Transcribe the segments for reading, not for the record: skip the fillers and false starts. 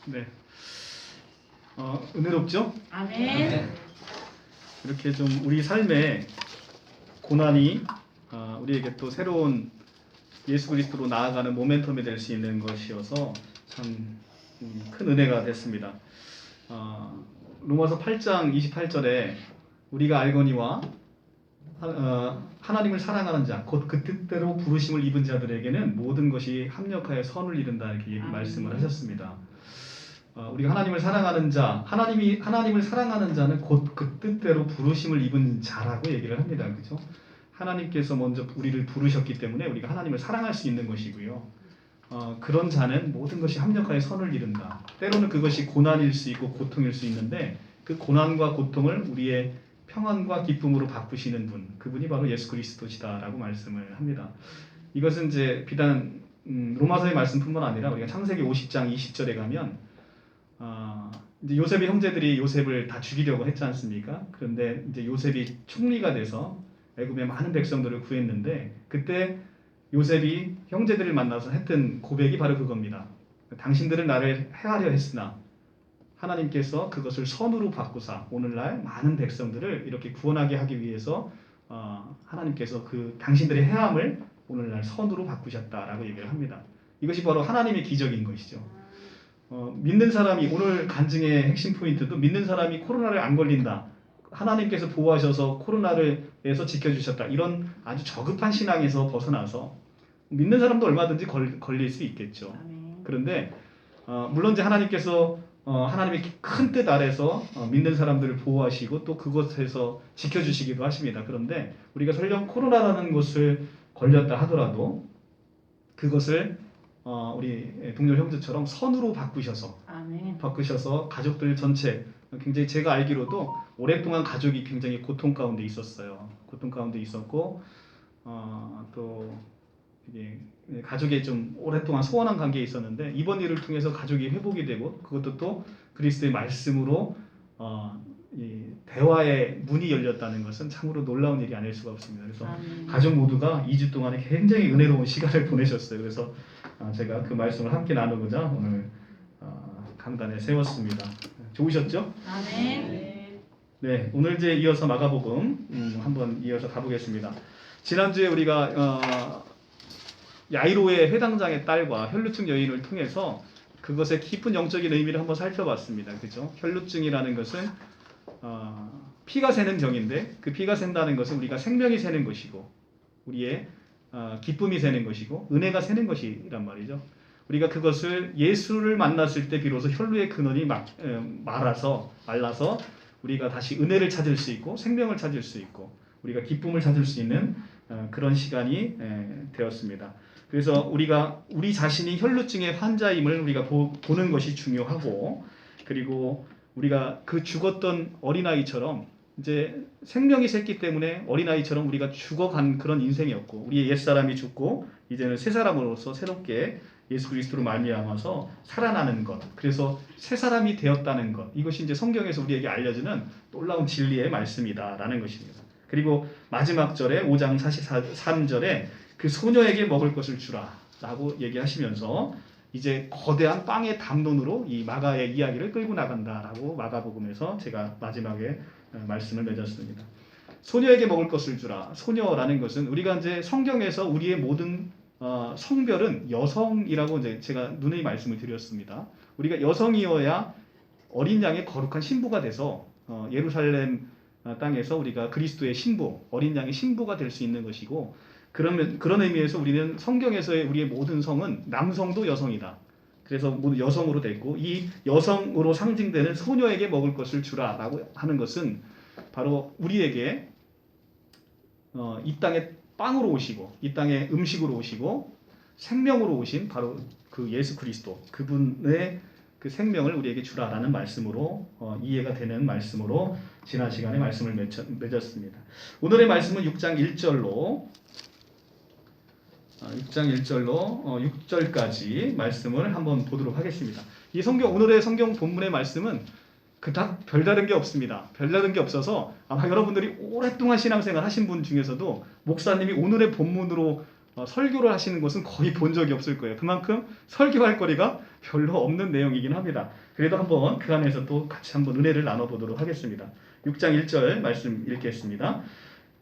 네. 은혜롭죠? 아멘. 이렇게 좀 우리 삶에 고난이 우리에게 또 새로운 예수 그리스도로 나아가는 모멘텀이 될 수 있는 것이어서 참 큰 은혜가 됐습니다. 로마서 8장 28절에 우리가 알거니와 하나님을 사랑하는 자, 곧 그 뜻대로 부르심을 입은 자들에게는 모든 것이 합력하여 선을 이룬다 이렇게 말씀을 하셨습니다. 우리가 하나님을 사랑하는 자, 하나님을 사랑하는 자는 곧 그 뜻대로 부르심을 입은 자라고 얘기를 합니다. 그렇죠? 하나님께서 먼저 우리를 부르셨기 때문에 우리가 하나님을 사랑할 수 있는 것이고요. 그런 자는 모든 것이 합력하여 선을 이룬다. 때로는 그것이 고난일 수 있고 고통일 수 있는데 그 고난과 고통을 우리의 평안과 기쁨으로 바꾸시는 분, 그분이 바로 예수 그리스도시다라고 말씀을 합니다. 이것은 이제 비단 로마서의 말씀뿐만 아니라 우리가 창세기 50장 20절에 가면 이제 요셉의 형제들이 요셉을 다 죽이려고 했지 않습니까? 그런데 이제 요셉이 총리가 돼서 애굽의 많은 백성들을 구했는데 그때 요셉이 형제들을 만나서 했던 고백이 바로 그겁니다. 당신들은 나를 해하려 했으나 하나님께서 그것을 선으로 바꾸사 오늘날 많은 백성들을 이렇게 구원하게 하기 위해서 하나님께서 그 당신들의 해함을 오늘날 선으로 바꾸셨다라고 얘기를 합니다. 이것이 바로 하나님의 기적인 것이죠. 믿는 사람이 오늘 간증의 핵심 포인트도 믿는 사람이 코로나를 안 걸린다. 하나님께서 보호하셔서 코로나를에서 지켜주셨다. 이런 아주 저급한 신앙에서 벗어나서 믿는 사람도 얼마든지 걸릴 수 있겠죠. 그런데 물론 이제 하나님께서 하나님의 큰 뜻 아래서 믿는 사람들을 보호하시고 또 그곳에서 지켜주시기도 하십니다. 그런데 우리가 설령 코로나라는 것을 걸렸다 하더라도 그것을 우리 동료 형제처럼 선으로 바꾸셔서 가족들 전체 굉장히 제가 알기로도 오랫동안 가족이 굉장히 고통 가운데 있었어요. 고통 가운데 있었고 또 이게 가족이 좀 오랫동안 소원한 관계에 있었는데 이번 일을 통해서 가족이 회복이 되고 그것도 또 그리스도의 말씀으로 이 대화의 문이 열렸다는 것은 참으로 놀라운 일이 아닐 수가 없습니다. 그래서 가족 모두가 2주 동안에 굉장히 은혜로운 시간을 보내셨어요. 그래서 제가 그 말씀을 함께 나누고자 오늘 강단에 세웠습니다. 좋으셨죠? 아멘. 네, 오늘 이제 이어서 마가복음 한번 이어서 가보겠습니다. 지난주에 우리가 야이로의 회당장의 딸과 혈루증 여인을 통해서 그것의 깊은 영적인 의미를 한번 살펴봤습니다. 그죠? 혈루증이라는 것은 피가 새는 병인데 그 피가 샌다는 것은 우리가 생명이 새는 것이고 우리의 기쁨이 새는 것이고 은혜가 새는 것이란 말이죠. 우리가 그것을 예수를 만났을 때 비로소 혈루의 근원이 말라서 우리가 다시 은혜를 찾을 수 있고 생명을 찾을 수 있고 우리가 기쁨을 찾을 수 있는 그런 시간이 되었습니다. 그래서 우리가 우리 자신이 혈루증의 환자임을 우리가 보는 것이 중요하고 그리고 우리가 그 죽었던 어린아이처럼 이제 생명이 샜기 때문에 어린아이처럼 우리가 죽어간 그런 인생이었고 우리의 옛사람이 죽고 이제는 새 사람으로서 새롭게 예수 그리스도로 말미암아서 살아나는 것 그래서 새 사람이 되었다는 것 이것이 이제 성경에서 우리에게 알려주는 놀라운 진리의 말씀이다라는 것입니다. 그리고 마지막 절에 5장 43절에 그 소녀에게 먹을 것을 주라 라고 얘기하시면서 이제 거대한 빵의 담론으로 이 마가의 이야기를 끌고 나간다라고 마가복음에서 제가 마지막에 말씀을 맺었습니다. 소녀에게 먹을 것을 주라. 소녀라는 것은 우리가 이제 성경에서 우리의 모든 성별은 여성이라고 이제 제가 누누이 말씀을 드렸습니다. 우리가 여성이어야 어린 양의 거룩한 신부가 돼서 예루살렘 땅에서 우리가 그리스도의 신부, 어린 양의 신부가 될 수 있는 것이고 그런 의미에서 우리는 성경에서의 우리의 모든 성은 남성도 여성이다. 그래서 모두 여성으로 되어 있고 이 여성으로 상징되는 소녀에게 먹을 것을 주라라고 하는 것은 바로 우리에게 이 땅에 빵으로 오시고 이 땅에 음식으로 오시고 생명으로 오신 바로 그 예수 그리스도 그분의 그 생명을 우리에게 주라라는 말씀으로 이해가 되는 말씀으로 지난 시간에 말씀을 맺었습니다. 오늘의 말씀은 6장 1절로 6절까지 말씀을 한번 보도록 하겠습니다. 이 오늘의 성경 본문의 말씀은 그닥 별다른 게 없습니다. 별다른 게 없어서 아마 여러분들이 오랫동안 신앙생활 하신 분 중에서도 목사님이 오늘의 본문으로 설교를 하시는 곳은 거의 본 적이 없을 거예요. 그만큼 설교할 거리가 별로 없는 내용이긴 합니다. 그래도 한번 그 안에서 또 같이 한번 은혜를 나눠보도록 하겠습니다. 6장 1절 말씀 읽겠습니다.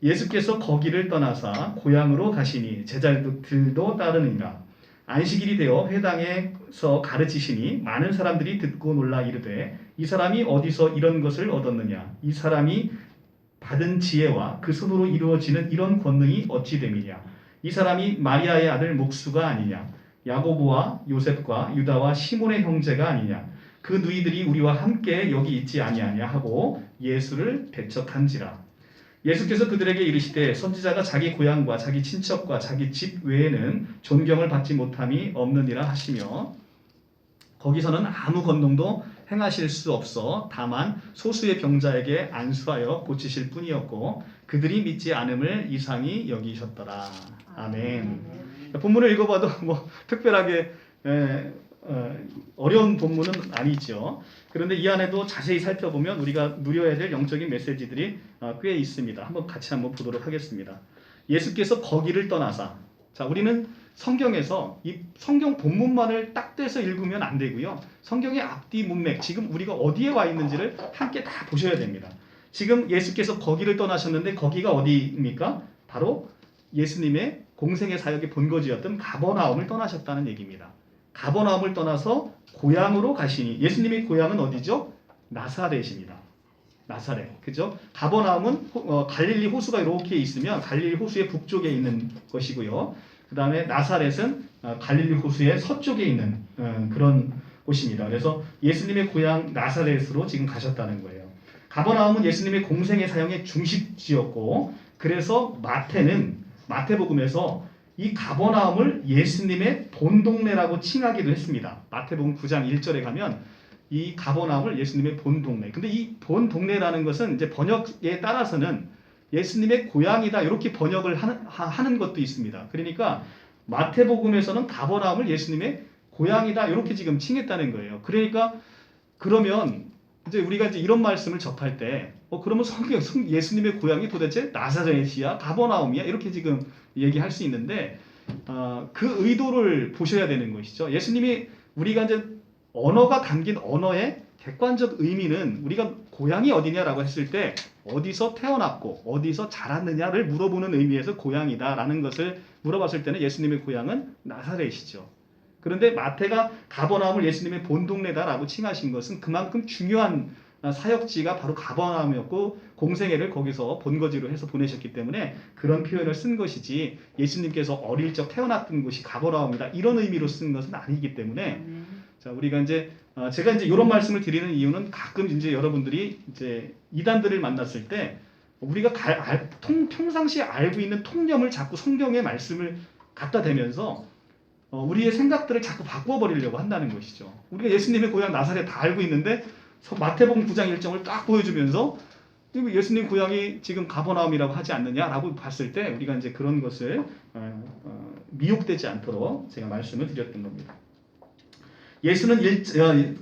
예수께서 거기를 떠나사 고향으로 가시니 제자들도 따르니라. 안식일이 되어 회당에서 가르치시니 많은 사람들이 듣고 놀라 이르되 이 사람이 어디서 이런 것을 얻었느냐? 이 사람이 받은 지혜와 그 손으로 이루어지는 이런 권능이 어찌 됨이냐? 이 사람이 마리아의 아들 목수가 아니냐? 야고보와 요셉과 유다와 시몬의 형제가 아니냐? 그 누이들이 우리와 함께 여기 있지 아니하냐 하고 예수를 배척한지라. 예수께서 그들에게 이르시되 선지자가 자기 고향과 자기 친척과 자기 집 외에는 존경을 받지 못함이 없느니라 하시며, 거기서는 아무 권능도 행하실 수 없어 다만 소수의 병자에게 안수하여 고치실 뿐이었고 그들이 믿지 않음을 이상히 여기셨더라. 아멘. 본문을 읽어봐도 뭐 특별하게 어려운 본문은 아니죠. 그런데 이 안에도 자세히 살펴보면 우리가 누려야 될 영적인 메시지들이 꽤 있습니다. 한번 같이 한번 보도록 하겠습니다. 예수께서 거기를 떠나사, 자, 우리는 성경에서 이 성경 본문만을 딱 떼서 읽으면 안 되고요. 성경의 앞뒤 문맥, 지금 우리가 어디에 와 있는지를 함께 다 보셔야 됩니다. 지금 예수께서 거기를 떠나셨는데 거기가 어디입니까? 바로 예수님의 공생의 사역의 본거지였던 가버나움을 떠나셨다는 얘기입니다. 가버나움을 떠나서 고향으로 가시니, 예수님의 고향은 어디죠? 나사렛입니다. 나사렛, 그죠? 가버나움은 갈릴리 호수가 이렇게 있으면 갈릴리 호수의 북쪽에 있는 것이고요. 그 다음에 나사렛은 갈릴리 호수의 서쪽에 있는 그런 곳입니다. 그래서 예수님의 고향 나사렛으로 지금 가셨다는 거예요. 가버나움은 예수님의 공생의 사역의 중심지였고, 그래서 마태복음에서 이 가버나움을 예수님의 본동네라고 칭하기도 했습니다. 마태복음 9장 1절에 가면 이 가버나움을 예수님의 본동네. 근데 이 본동네라는 것은 이제 번역에 따라서는 예수님의 고향이다 이렇게 번역을 하는 것도 있습니다. 그러니까 마태복음에서는 가버나움을 예수님의 고향이다 이렇게 지금 칭했다는 거예요. 그러니까 그러면 이제 우리가 이제 이런 말씀을 접할 때 그러면 예수님의 고향이 도대체 나사렛이야, 가버나움이야 이렇게 지금 얘기할 수 있는데 그 의도를 보셔야 되는 것이죠. 예수님이 우리가 이제 언어가 담긴 언어의 객관적 의미는 우리가 고향이 어디냐라고 했을 때 어디서 태어났고 어디서 자랐느냐를 물어보는 의미에서 고향이다라는 것을 물어봤을 때는 예수님의 고향은 나사렛이죠. 그런데 마태가 가버나움을 예수님의 본동네다라고 칭하신 것은 그만큼 중요한 사역지가 바로 가버나움이었고 공생애를 거기서 본거지로 해서 보내셨기 때문에 그런 표현을 쓴 것이지, 예수님께서 어릴 적 태어났던 곳이 가버나움이다 이런 의미로 쓴 것은 아니기 때문에 자, 우리가 이제 제가 이제 이런 말씀을 드리는 이유는 가끔 이제 여러분들이 이제 이단들을 만났을 때 우리가 평상시에 알고 있는 통념을 자꾸 성경의 말씀을 갖다 대면서 우리의 생각들을 자꾸 바꾸어 버리려고 한다는 것이죠. 우리가 예수님의 고향 나사렛 다 알고 있는데 마태복음 9장 일정을 딱 보여주면서 예수님 고향이 지금 가버나움이라고 하지 않느냐라고 봤을 때 우리가 이제 그런 것을 미혹되지 않도록 제가 말씀을 드렸던 겁니다. 예수는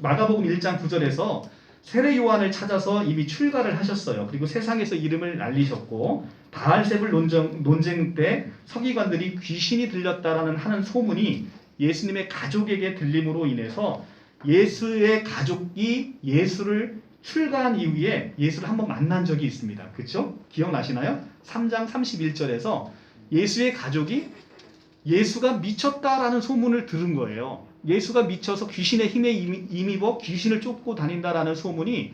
마가복음 1장 9절에서 세례 요한을 찾아서 이미 출가를 하셨어요. 그리고 세상에서 이름을 날리셨고 바알세불 논쟁 때 서기관들이 귀신이 들렸다라는 하는 소문이 예수님의 가족에게 들림으로 인해서 예수의 가족이 예수를 출가한 이후에 예수를 한번 만난 적이 있습니다. 그렇죠? 기억나시나요? 3장 31절에서 예수의 가족이 예수가 미쳤다라는 소문을 들은 거예요. 예수가 미쳐서 귀신의 힘에 힘입어 귀신을 쫓고 다닌다라는 소문이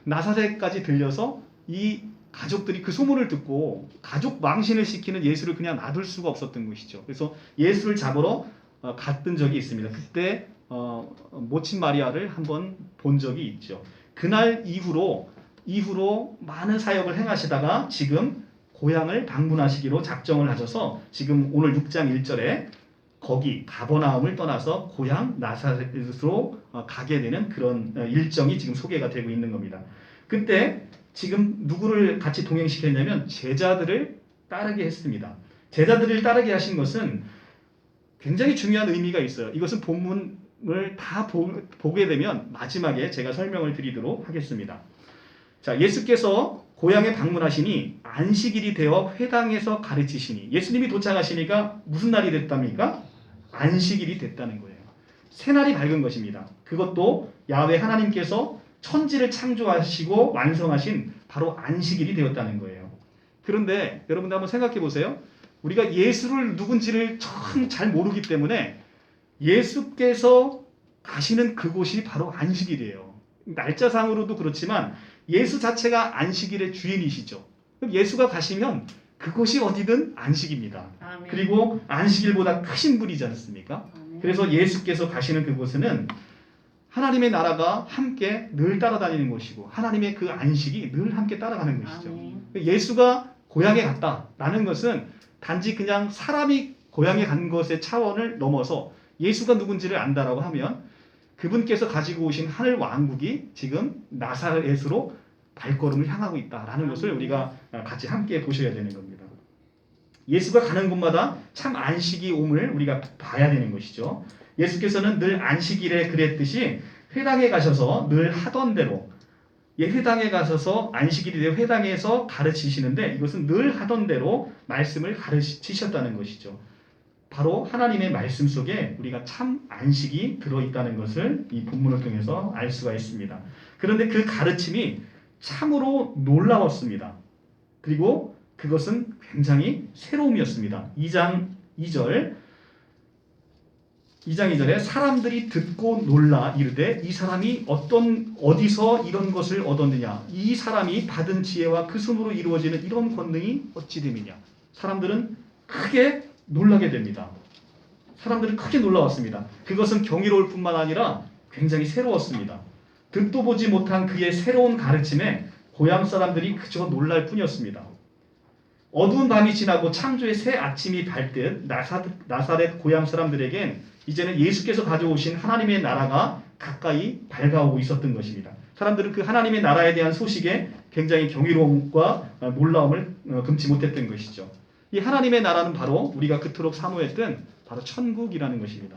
나사렛까지 들려서 이 가족들이 그 소문을 듣고 가족 망신을 시키는 예수를 그냥 놔둘 수가 없었던 것이죠. 그래서 예수를 잡으러 갔던 적이 있습니다. 그때 모친 마리아를 한번 본 적이 있죠. 그날 이후로 많은 사역을 행하시다가 지금 고향을 방문하시기로 작정을 하셔서 지금 오늘 6장 1절에 거기 가버나움을 떠나서 고향 나사렛으로 가게 되는 그런 일정이 지금 소개가 되고 있는 겁니다. 그때 지금 누구를 같이 동행시켰냐면 제자들을 따르게 했습니다. 제자들을 따르게 하신 것은 굉장히 중요한 의미가 있어요. 이것은 본문을 다 보게 되면 마지막에 제가 설명을 드리도록 하겠습니다. 자, 예수께서 고향에 방문하시니 안식일이 되어 회당에서 가르치시니 예수님이 도착하시니까 무슨 날이 됐답니까? 안식일이 됐다는 거예요. 새날이 밝은 것입니다. 그것도 야훼 하나님께서 천지를 창조하시고 완성하신 바로 안식일이 되었다는 거예요. 그런데 여러분들 한번 생각해 보세요. 우리가 예수를 누군지를 참 잘 모르기 때문에 예수께서 가시는 그곳이 바로 안식일이에요. 날짜상으로도 그렇지만 예수 자체가 안식일의 주인이시죠. 그럼 예수가 가시면 그곳이 어디든 안식입니다. 아멘. 그리고 안식일보다 크신 분이지 않습니까? 아멘. 그래서 예수께서 가시는 그곳에는 하나님의 나라가 함께 늘 따라다니는 곳이고 하나님의 그 안식이 늘 함께 따라가는 것이죠. 아멘. 예수가 고향에 갔다라는 것은 단지 그냥 사람이 고향에 간 것의 차원을 넘어서 예수가 누군지를 안다라고 하면 그분께서 가지고 오신 하늘 왕국이 지금 나사렛으로 발걸음을 향하고 있다라는 것을 우리가 같이 함께 보셔야 되는 겁니다. 예수가 가는 곳마다 참 안식이 옴을 우리가 봐야 되는 것이죠. 예수께서는 늘 안식일에 그랬듯이 회당에 가셔서 늘 하던 대로 회당에 가셔서 안식일이 되어 회당에서 가르치시는데 이것은 늘 하던 대로 말씀을 가르치셨다는 것이죠. 바로 하나님의 말씀 속에 우리가 참 안식이 들어있다는 것을 이 본문을 통해서 알 수가 있습니다. 그런데 그 가르침이 참으로 놀라웠습니다. 그리고 그것은 굉장히 새로움이었습니다. 2장 2절에 사람들이 듣고 놀라 이르되 이 사람이 어디서 이런 것을 얻었느냐 이 사람이 받은 지혜와 그 손으로 이루어지는 이런 권능이 어찌 됨이냐. 사람들은 크게 놀라게 됩니다. 사람들은 크게 놀라웠습니다. 그것은 경이로울 뿐만 아니라 굉장히 새로웠습니다. 듣도 보지 못한 그의 새로운 가르침에 고향 사람들이 그저 놀랄 뿐이었습니다. 어두운 밤이 지나고 창조의 새 아침이 밝듯 나사렛 고향 사람들에겐 이제는 예수께서 가져오신 하나님의 나라가 가까이 밝아오고 있었던 것입니다. 사람들은 그 하나님의 나라에 대한 소식에 굉장히 경이로움과 놀라움을 금치 못했던 것이죠. 이 하나님의 나라는 바로 우리가 그토록 사모했던 바로 천국이라는 것입니다.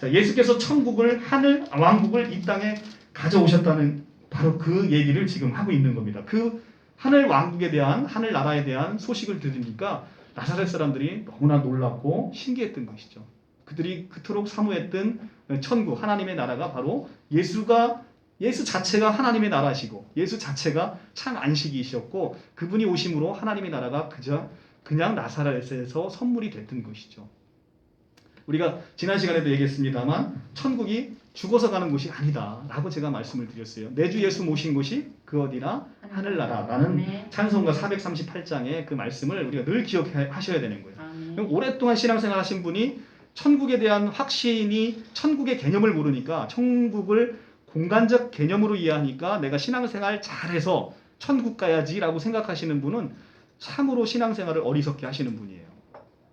자, 예수께서 천국을 하늘 왕국을 이 땅에 가져오셨다는 바로 그 얘기를 지금 하고 있는 겁니다. 그 하늘 왕국에 대한 하늘 나라에 대한 소식을 들으니까 나사렛 사람들이 너무나 놀랍고 신기했던 것이죠. 그들이 그토록 사모했던 천국 하나님의 나라가 바로 예수 자체가 하나님의 나라시고 예수 자체가 참 안식이셨고 그분이 오심으로 하나님의 나라가 그냥 나사렛에서 선물이 됐던 것이죠. 우리가 지난 시간에도 얘기했습니다만 천국이 죽어서 가는 곳이 아니다라고 제가 말씀을 드렸어요. 내 주 예수 모신 곳이 그 어디나 하늘나라라는 찬송가 438장의 그 말씀을 우리가 늘 기억하셔야 되는 거예요. 아멘. 오랫동안 신앙생활 하신 분이 천국에 대한 확신이 천국의 개념을 모르니까 천국을 공간적 개념으로 이해하니까 내가 신앙생활 잘해서 천국 가야지라고 생각하시는 분은 참으로 신앙생활을 어리석게 하시는 분이에요.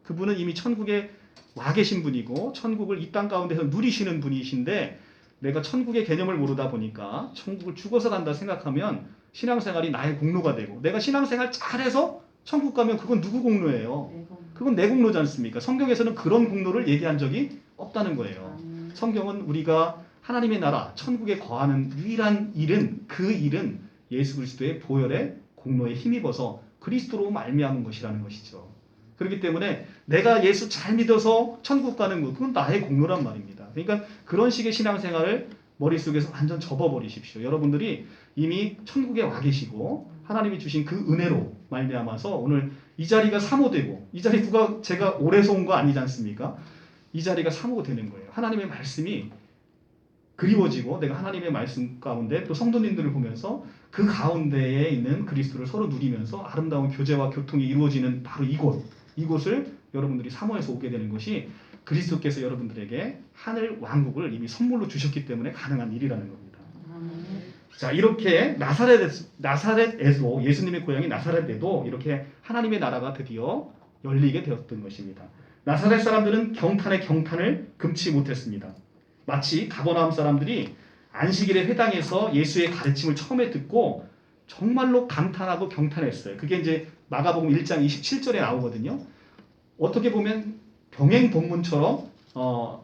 그분은 이미 천국에 와 계신 분이고 천국을 이 땅 가운데서 누리시는 분이신데 내가 천국의 개념을 모르다 보니까 천국을 죽어서 간다 생각하면 신앙생활이 나의 공로가 되고 내가 신앙생활 잘해서 천국 가면 그건 누구 공로예요? 그건 내 공로지 않습니까? 성경에서는 그런 공로를 얘기한 적이 없다는 거예요. 성경은 우리가 하나님의 나라, 천국에 거하는 유일한 일은 그 일은 예수 그리스도의 보혈의 공로에 힘입어서 그리스도로 말미암은 것이라는 것이죠. 그렇기 때문에 내가 예수 잘 믿어서 천국 가는 것, 그건 나의 공로란 말입니다. 그러니까 그런 식의 신앙생활을 머릿속에서 완전 접어버리십시오. 여러분들이 이미 천국에 와 계시고 하나님이 주신 그 은혜로 말미암아서 오늘 이 자리가 사모되고 이 자리 제가 오래서 온 거 아니지 않습니까? 이 자리가 사모되는 거예요. 하나님의 말씀이 그리워지고 내가 하나님의 말씀 가운데 또 성도님들을 보면서 그 가운데에 있는 그리스도를 서로 누리면서 아름다운 교제와 교통이 이루어지는 바로 이곳을 여러분들이 사모해서 오게 되는 것이 그리스도께서 여러분들에게 하늘 왕국을 이미 선물로 주셨기 때문에 가능한 일이라는 겁니다. 자, 이렇게 나사렛에서 예수님의 고향인 나사렛에도 이렇게 하나님의 나라가 드디어 열리게 되었던 것입니다. 나사렛 사람들은 경탄에 경탄을 금치 못했습니다. 마치 가버나움 사람들이 안식일의 회당에서 예수의 가르침을 처음에 듣고 정말로 감탄하고 경탄했어요. 그게 이제 마가복음 1장 27절에 나오거든요. 어떻게 보면 병행 본문처럼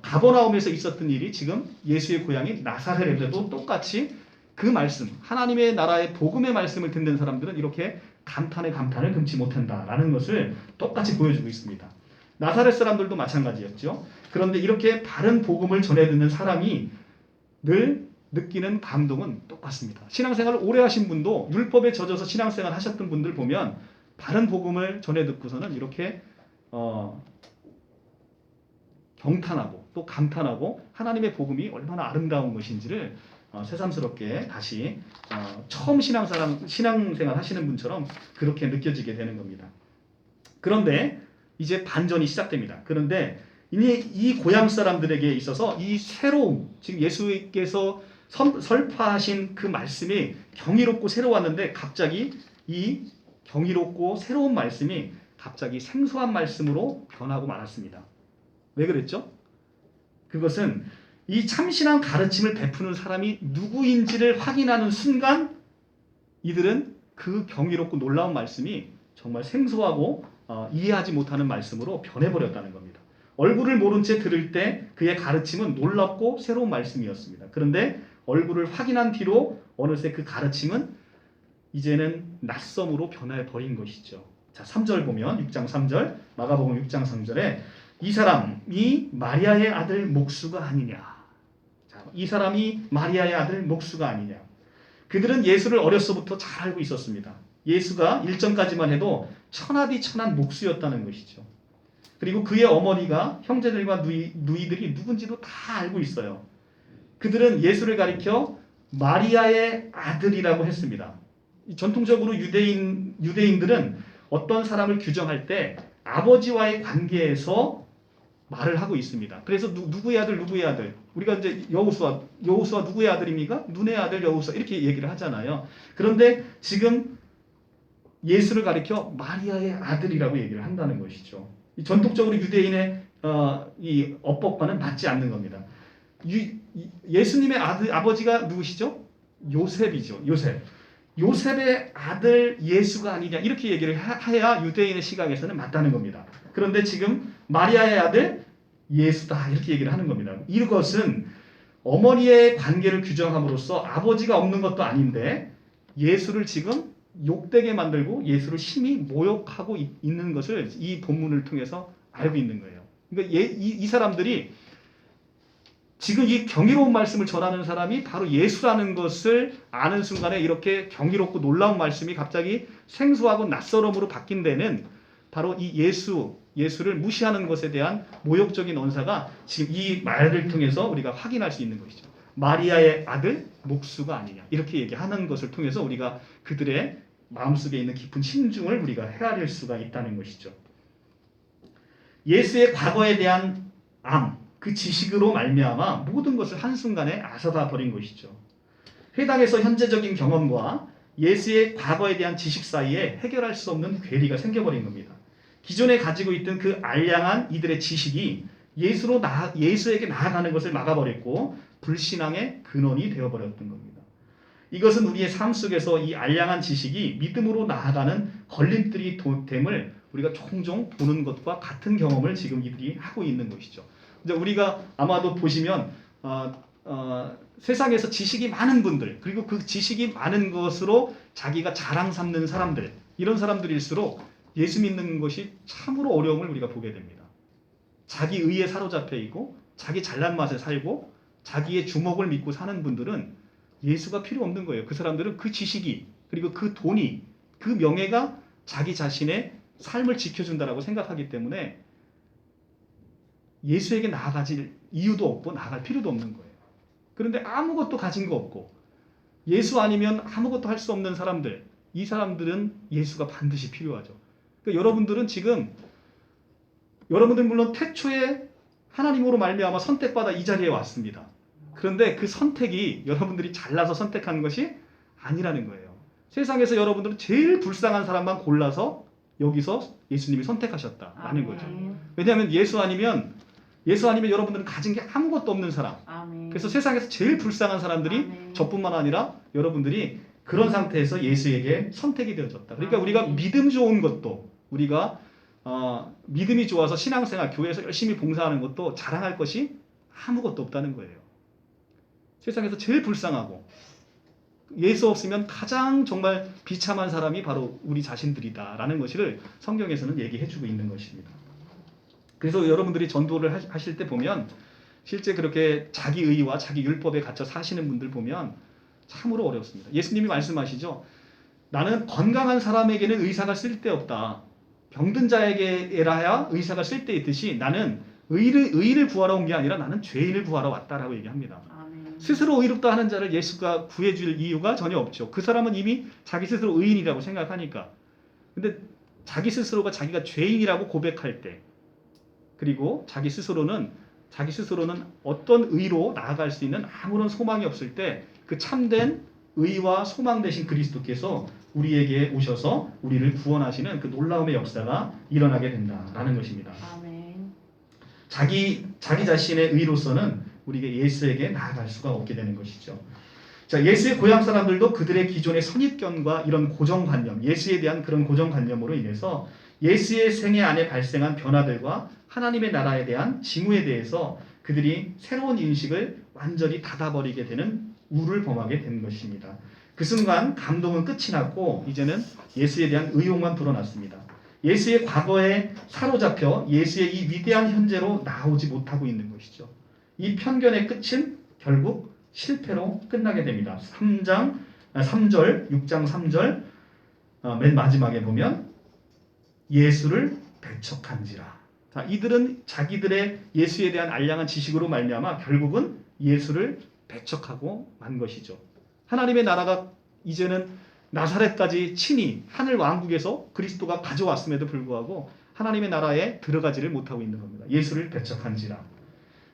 가버나움에서 있었던 일이 지금 예수의 고향인 나사렛에도 똑같이 그 말씀, 하나님의 나라의 복음의 말씀을 듣는 사람들은 이렇게 감탄에 감탄을 금치 못한다라는 것을 똑같이 보여주고 있습니다. 나사렛 사람들도 마찬가지였죠. 그런데 이렇게 바른 복음을 전해 듣는 사람이 늘 느끼는 감동은 똑같습니다. 신앙생활을 오래 하신 분도 율법에 젖어서 신앙생활 하셨던 분들 보면 바른 복음을 전해 듣고서는 이렇게 경탄하고 또 감탄하고 하나님의 복음이 얼마나 아름다운 것인지를 새삼스럽게 다시 처음 신앙생활 하시는 분처럼 그렇게 느껴지게 되는 겁니다. 그런데 이제 반전이 시작됩니다. 그런데 이 고향 사람들에게 있어서 이 새로움, 지금 예수께서 설파하신 그 말씀이 경이롭고 새로웠는데 갑자기 이 경이롭고 새로운 말씀이 갑자기 생소한 말씀으로 변하고 말았습니다. 왜 그랬죠? 그것은 이 참신한 가르침을 베푸는 사람이 누구인지를 확인하는 순간 이들은 그 경이롭고 놀라운 말씀이 정말 생소하고 이해하지 못하는 말씀으로 변해버렸다는 겁니다. 얼굴을 모른 채 들을 때 그의 가르침은 놀랍고 새로운 말씀이었습니다. 그런데 얼굴을 확인한 뒤로 어느새 그 가르침은 이제는 낯섦으로 변해버린 것이죠. 자, 3절 보면 6장 3절 마가복음 6장 3절에 이 사람이 마리아의 아들 목수가 아니냐. 자, 이 사람이 마리아의 아들 목수가 아니냐. 그들은 예수를 어려서부터 잘 알고 있었습니다. 예수가 일전까지만 해도 천하디 천한 목수였다는 것이죠. 그리고 그의 어머니가 형제들과 누이들이 누군지도 다 알고 있어요. 그들은 예수를 가리켜 마리아의 아들이라고 했습니다. 전통적으로 유대인들은 어떤 사람을 규정할 때 아버지와의 관계에서 말을 하고 있습니다. 그래서 누구의 아들 누구의 아들, 우리가 이제 여호수아 누구의 아들입니까? 눈의 아들 여호수아 이렇게 얘기를 하잖아요. 그런데 지금 예수를 가리켜 마리아의 아들이라고 얘기를 한다는 것이죠. 전통적으로 유대인의 이 어법과는 맞지 않는 겁니다. 예수님의 아버지가 누구시죠? 요셉이죠. 요셉의 아들 예수가 아니냐 이렇게 얘기를 해야 유대인의 시각에서는 맞다는 겁니다. 그런데 지금 마리아의 아들 예수다 이렇게 얘기를 하는 겁니다. 이것은 어머니의 관계를 규정함으로써 아버지가 없는 것도 아닌데 예수를 지금 욕되게 만들고 예수를 심히 모욕하고 있는 것을 이 본문을 통해서 알고 있는 거예요. 그러니까 이 사람들이 지금 이 경이로운 말씀을 전하는 사람이 바로 예수라는 것을 아는 순간에 이렇게 경이롭고 놀라운 말씀이 갑자기 생소하고 낯설음으로 바뀐 데는 바로 이 예수를 무시하는 것에 대한 모욕적인 언사가 지금 이 말을 통해서 우리가 확인할 수 있는 것이죠. 마리아의 아들 목수가 아니냐 이렇게 얘기하는 것을 통해서 우리가 그들의 마음속에 있는 깊은 심중을 우리가 헤아릴 수가 있다는 것이죠. 예수의 과거에 대한 그 지식으로 말미암아 모든 것을 한순간에 앗아다 버린 것이죠. 회당에서 현재적인 경험과 예수의 과거에 대한 지식 사이에 해결할 수 없는 괴리가 생겨버린 겁니다. 기존에 가지고 있던 그 알량한 이들의 지식이 예수에게 나아가는 것을 막아버렸고 불신앙의 근원이 되어버렸던 겁니다. 이것은 우리의 삶 속에서 이 알량한 지식이 믿음으로 나아가는 걸림돌이 됨을 우리가 종종 보는 것과 같은 경험을 지금 이들이 하고 있는 것이죠. 이제 우리가 아마도 보시면 세상에서 지식이 많은 분들 그리고 그 지식이 많은 것으로 자기가 자랑 삼는 사람들 이런 사람들일수록 예수 믿는 것이 참으로 어려움을 우리가 보게 됩니다. 자기 의에 사로잡혀 있고 자기 잘난 맛에 살고 자기의 주먹을 믿고 사는 분들은 예수가 필요 없는 거예요. 그 사람들은 그 지식이 그리고 그 돈이 그 명예가 자기 자신의 삶을 지켜준다라고 생각하기 때문에 예수에게 나아가질 이유도 없고 나아갈 필요도 없는 거예요. 그런데 아무것도 가진 거 없고 예수 아니면 아무것도 할 수 없는 사람들 이 사람들은 예수가 반드시 필요하죠. 그러니까 여러분들 물론 태초에 하나님으로 말미암아 선택받아 이 자리에 왔습니다. 그런데 그 선택이 여러분들이 잘나서 선택한 것이 아니라는 거예요. 세상에서 여러분들은 제일 불쌍한 사람만 골라서 여기서 예수님이 선택하셨다라는 거죠. 왜냐하면 예수 아니면 여러분들은 가진 게 아무것도 없는 사람. 그래서 세상에서 제일 불쌍한 사람들이 저뿐만 아니라 여러분들이 그런 상태에서 예수에게 선택이 되어졌다. 그러니까 우리가 믿음 좋은 것도 우리가 믿음이 좋아서 신앙생활 교회에서 열심히 봉사하는 것도 자랑할 것이 아무것도 없다는 거예요. 세상에서 제일 불쌍하고 예수 없으면 가장 정말 비참한 사람이 바로 우리 자신들이다라는 것을 성경에서는 얘기해주고 있는 것입니다. 그래서 여러분들이 전도를 하실 때 보면 실제 그렇게 자기 의와 자기 율법에 갇혀 사시는 분들 보면 참으로 어렵습니다. 예수님이 말씀하시죠. 나는 건강한 사람에게는 의사가 쓸데없다. 병든 자에게라야 의사가 쓸데있듯이 나는 의를 구하러 온 게 아니라 나는 죄인을 구하러 왔다라고 얘기합니다. 아멘. 스스로 의롭다 하는 자를 예수가 구해줄 이유가 전혀 없죠. 그 사람은 이미 자기 스스로 의인이라고 생각하니까. 근데 자기 스스로가 자기가 죄인이라고 고백할 때, 그리고 자기 스스로는 어떤 의로 나아갈 수 있는 아무런 소망이 없을 때 그 참된 의와 소망 되신 그리스도께서 우리에게 오셔서 우리를 구원하시는 그 놀라움의 역사가 일어나게 된다라는 것입니다. 아멘. 자기 자신의 의로서는 우리가 예수에게 나아갈 수가 없게 되는 것이죠. 자, 예수의 고향 사람들도 그들의 기존의 선입견과 이런 고정관념, 예수에 대한 그런 고정관념으로 인해서 예수의 생애 안에 발생한 변화들과 하나님의 나라에 대한 징후에 대해서 그들이 새로운 인식을 완전히 닫아버리게 되는 우를 범하게 된 것입니다. 그 순간 감동은 끝이 났고 이제는 예수에 대한 의욕만 불어났습니다. 예수의 과거에 사로잡혀 예수의 이 위대한 현재로 나오지 못하고 있는 것이죠. 이 편견의 끝은 결국 실패로 끝나게 됩니다. 6장 3절 맨 마지막에 보면 예수를 배척한지라. 자, 이들은 자기들의 예수에 대한 알량한 지식으로 말미암아 결국은 예수를 배척하고 만 것이죠. 하나님의 나라가 이제는 나사렛까지 친히 하늘 왕국에서 그리스도가 가져왔음에도 불구하고 하나님의 나라에 들어가지를 못하고 있는 겁니다. 예수를 배척한지라.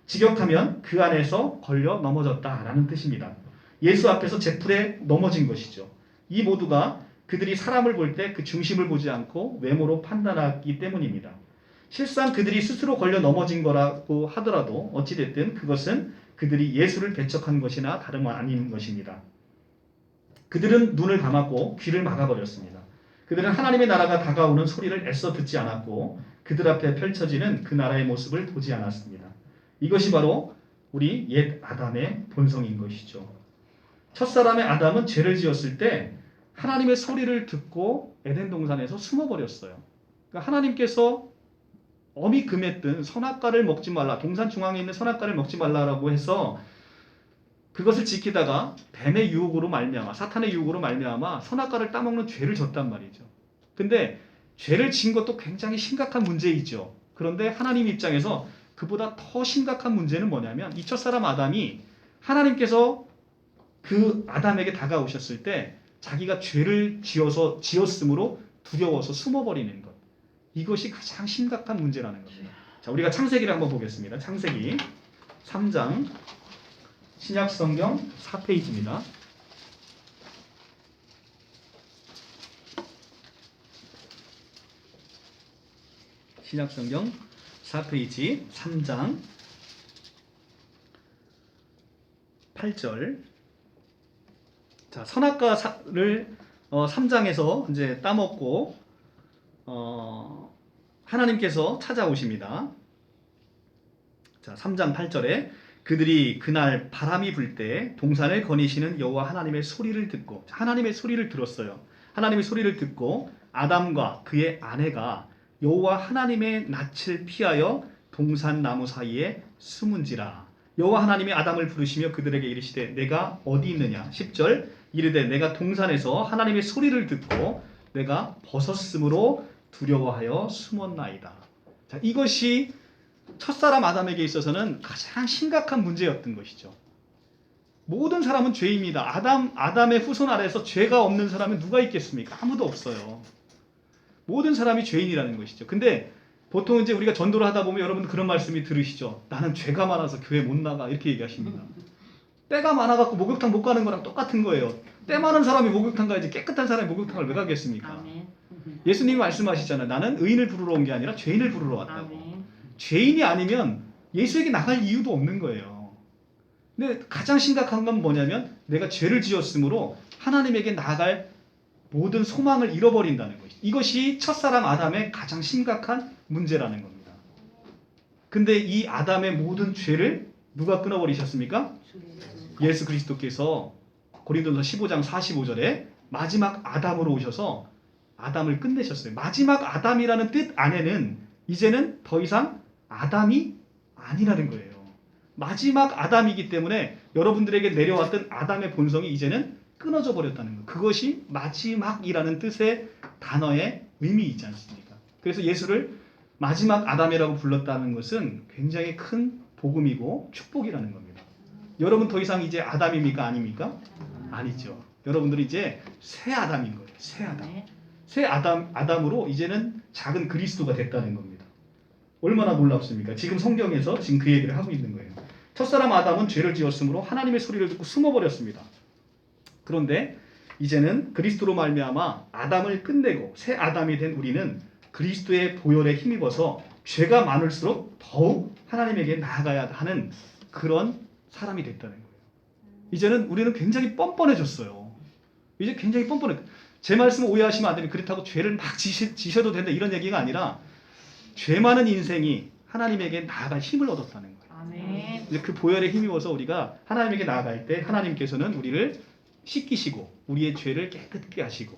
직역하면 그 안에서 걸려 넘어졌다라는 뜻입니다. 예수 앞에서 제풀에 넘어진 것이죠. 이 모두가 그들이 사람을 볼 때 그 중심을 보지 않고 외모로 판단하기 때문입니다. 실상 그들이 스스로 걸려 넘어진 거라고 하더라도 어찌됐든 그것은 그들이 예수를 배척한 것이나 다름 아닌 것입니다. 그들은 눈을 감았고 귀를 막아버렸습니다. 그들은 하나님의 나라가 다가오는 소리를 애써 듣지 않았고 그들 앞에 펼쳐지는 그 나라의 모습을 보지 않았습니다. 이것이 바로 우리 옛 아담의 본성인 것이죠. 첫사람의 아담은 죄를 지었을 때 하나님의 소리를 듣고 에덴 동산에서 숨어버렸어요. 그러니까 하나님께서 엄히 금했던 선악과를 먹지 말라, 동산 중앙에 있는 선악과를 먹지 말라라고 해서 그것을 지키다가 뱀의 유혹으로 말미암아, 사탄의 유혹으로 말미암아 선악과를 따먹는 죄를 졌단 말이죠. 근데 죄를 진 것도 굉장히 심각한 문제이죠. 그런데 하나님 입장에서 그보다 더 심각한 문제는 뭐냐면 이 첫사람 아담이 하나님께서 그 아담에게 다가오셨을 때 자기가 죄를 지었으므로 두려워서 숨어버리는 것. 이것이 가장 심각한 문제라는 겁니다. 자, 우리가 창세기를 한번 보겠습니다. 창세기 3장 신약성경 4페이지입니다. 신약성경 4페이지 3장 8절. 자, 선악과를 3장에서 이제 따먹고 하나님께서 찾아오십니다. 자, 3장 8절에 그들이 그날 바람이 불 때 동산을 거니시는 여호와 하나님의 소리를 듣고, 하나님의 소리를 들었어요. 하나님의 소리를 듣고 아담과 그의 아내가 여호와 하나님의 낯을 피하여 동산 나무 사이에 숨은지라. 여호와 하나님이 아담을 부르시며 그들에게 이르시되 내가 어디 있느냐. 10절 이르되 내가 동산에서 하나님의 소리를 듣고 내가 벗었으므로 두려워하여 숨었나이다. 자, 이것이 첫사람 아담에게 있어서는 가장 심각한 문제였던 것이죠. 모든 사람은 죄입니다. 아담의 후손 아래에서 죄가 없는 사람은 누가 있겠습니까? 아무도 없어요. 모든 사람이 죄인이라는 것이죠. 근데 보통 이제 우리가 전도를 하다 보면 여러분 그런 말씀이 들으시죠. 나는 죄가 많아서 교회 못 나가 이렇게 얘기하십니다. 때가 많아갖고 목욕탕 못 가는 거랑 똑같은 거예요. 때 많은 사람이 목욕탕 가야지 깨끗한 사람이 목욕탕을 왜 가겠습니까? 아멘. 예수님이 말씀하시잖아요. 나는 의인을 부르러 온 게 아니라 죄인을 부르러 왔다고. 아멘. 죄인이 아니면 예수에게 나갈 이유도 없는 거예요. 근데 가장 심각한 건 뭐냐면 내가 죄를 지었으므로 하나님에게 나아갈 모든 소망을 잃어버린다는 것이죠. 이것이 첫사람 아담의 가장 심각한 문제라는 겁니다. 근데 이 아담의 모든 죄를 누가 끊어버리셨습니까? 예수 그리스도께서 고린도서 15장 45절에 마지막 아담으로 오셔서 아담을 끝내셨어요. 마지막 아담이라는 뜻 안에는 이제는 더 이상 아담이 아니라는 거예요. 마지막 아담이기 때문에 여러분들에게 내려왔던 아담의 본성이 이제는 끊어져 버렸다는 거예요. 그것이 마지막이라는 뜻의 단어의 의미이지 않습니까? 그래서 예수를 마지막 아담이라고 불렀다는 것은 굉장히 큰 복음이고 축복이라는 겁니다. 여러분 더 이상 이제 아담입니까? 아닙니까? 아니죠. 여러분들이 이제 새 아담인 거예요. 새 아담. 새 아담으로 이제는 작은 그리스도가 됐다는 겁니다. 얼마나 놀랍습니까? 지금 성경에서 지금 그 얘기를 하고 있는 거예요. 첫사람 아담은 죄를 지었으므로 하나님의 소리를 듣고 숨어버렸습니다. 그런데 이제는 그리스도로 말미암아 아담을 끝내고 새 아담이 된 우리는 그리스도의 보혈에 힘입어서 죄가 많을수록 더욱 하나님에게 나아가야 하는 그런 사람이 됐다는 거예요. 이제는 우리는 굉장히 뻔뻔해졌어요. 이제 굉장히 뻔뻔해. 제 말씀 오해하시면 안 됩니다. 그렇다고 죄를 막 지셔도 된다 이런 얘기가 아니라 죄 많은 인생이 하나님에게 나아갈 힘을 얻었다는 거예요. 아멘. 이제 그 보혈에 힘입어서 우리가 하나님에게 나아갈 때 하나님께서는 우리를 씻기시고 우리의 죄를 깨끗게 하시고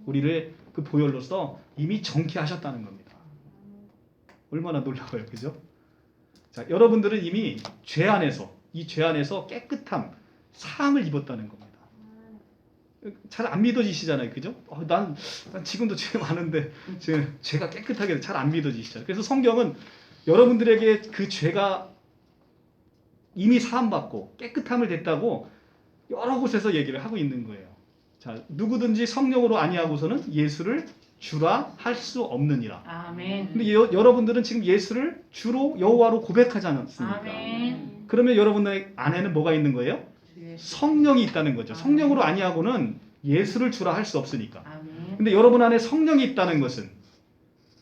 우리를 그 보혈로서 이미 정케하셨다는 겁니다. 얼마나 놀라워요, 그죠? 자, 여러분들은 이미 죄 안에서 이 죄 안에서 깨끗함, 사함을 입었다는 겁니다. 잘 안 믿어지시잖아요, 그죠? 난 지금도 죄 많은데 죄가 깨끗하게 잘 안 믿어지시잖아요. 그래서 성경은 여러분들에게 그 죄가 이미 사함받고 깨끗함을 됐다고 여러 곳에서 얘기를 하고 있는 거예요. 자, 누구든지 성령으로 아니하고서는 예수를 주라 할 수 없느니라. 아멘. 근데 여러분들은 지금 예수를 주로 여호와로 고백하지 않았습니까? 아멘. 그러면 여러분들 안에는 뭐가 있는 거예요? 성령이 있다는 거죠. 성령으로 아니하고는 예수를 주라 할 수 없으니까. 아멘. 근데 여러분 안에 성령이 있다는 것은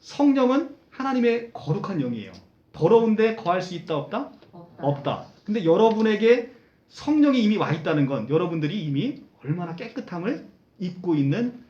성령은 하나님의 거룩한 영이에요. 더러운데 거할 수 있다 없다? 없다. 근데 여러분에게 성령이 이미 와 있다는 건 여러분들이 이미 얼마나 깨끗함을 입고 있는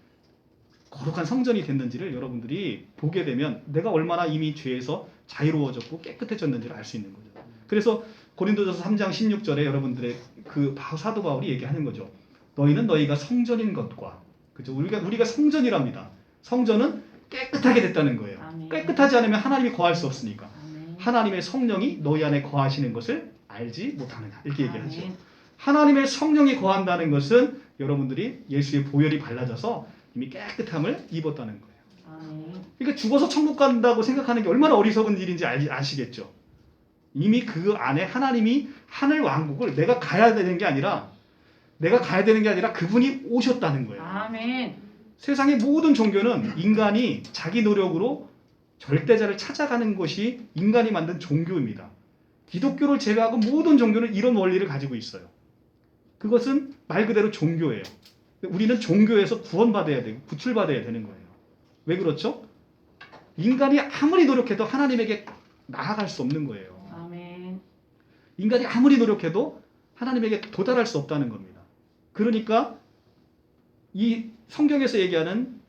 거룩한 성전이 됐는지를 여러분들이 보게 되면 내가 얼마나 이미 죄에서 자유로워졌고 깨끗해졌는지를 알 수 있는 거죠. 그래서 고린도전서 3장 16절에 여러분들의 그 사도 바울이 얘기하는 거죠. 너희는 너희가 성전인 것과 그죠? 우리가 성전이랍니다. 성전은 깨끗하게 됐다는 거예요. 아멘. 깨끗하지 않으면 하나님이 거할 수 없으니까. 아멘. 하나님의 성령이 너희 안에 거하시는 것을 알지 못하느냐 이렇게 얘기하죠. 아멘. 하나님의 성령이 거한다는 것은 여러분들이 예수의 보혈이 발라져서 이미 깨끗함을 입었다는 거예요. 아멘. 그러니까 죽어서 천국 간다고 생각하는 게 얼마나 어리석은 일인지 아시겠죠? 이미 그 안에 하나님이 하늘 왕국을 내가 가야 되는 게 아니라 그분이 오셨다는 거예요. 아멘. 세상의 모든 종교는 인간이 자기 노력으로 절대자를 찾아가는 것이 인간이 만든 종교입니다. 기독교를 제외하고 모든 종교는 이런 원리를 가지고 있어요. 그것은 말 그대로 종교예요. 우리는 종교에서 구원받아야 되고 구출받아야 되는 거예요. 왜 그렇죠? 인간이 아무리 노력해도 하나님에게 나아갈 수 없는 거예요. 아멘. 인간이 아무리 노력해도 하나님에게 도달할 수 없다는 겁니다. 그러니까 이 성경에서 얘기하는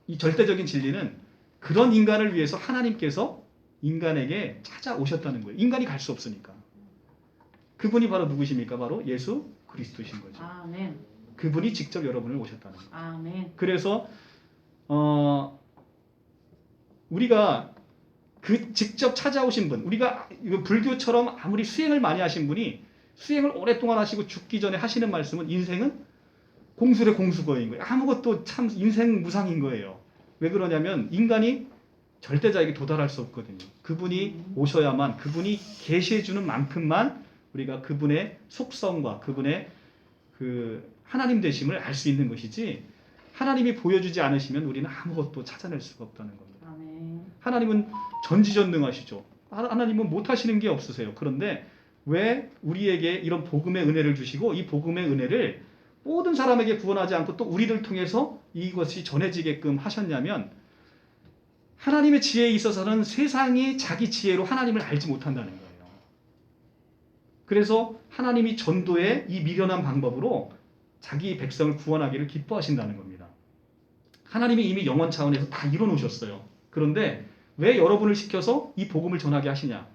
이 절대적인 진리는 그런 인간을 위해서 하나님께서 인간에게 찾아오셨다는 거예요. 인간이 갈 수 없으니까. 그분이 바로 누구십니까? 바로 예수 그리스도신 거죠. 아멘. 그분이 직접 여러분을 오셨다는 거예요. 아멘. 그래서 우리가 그 직접 찾아오신 분, 우리가 이거 불교처럼 아무리 수행을 많이 하신 분이 수행을 오랫동안 하시고 죽기 전에 하시는 말씀은 인생은 공수의 공수거인 거예요. 아무것도 참 인생 무상인 거예요. 왜 그러냐면 인간이 절대자에게 도달할 수 없거든요. 그분이 오셔야만 그분이 계시해 주는 만큼만 우리가 그분의 속성과 그분의 그 하나님 되심을 알 수 있는 것이지 하나님이 보여주지 않으시면 우리는 아무것도 찾아낼 수가 없다는 겁니다. 아멘. 하나님은 전지전능하시죠. 하나님은 못하시는 게 없으세요. 그런데 왜 우리에게 이런 복음의 은혜를 주시고 이 복음의 은혜를 모든 사람에게 구원하지 않고 또 우리를 통해서 이것이 전해지게끔 하셨냐면 하나님의 지혜에 있어서는 세상이 자기 지혜로 하나님을 알지 못한다는 거예요. 그래서 하나님이 전도의 이 미련한 방법으로 자기 백성을 구원하기를 기뻐하신다는 겁니다. 하나님이 이미 영원 차원에서 다 이뤄놓으셨어요. 그런데 왜 여러분을 시켜서 이 복음을 전하게 하시냐?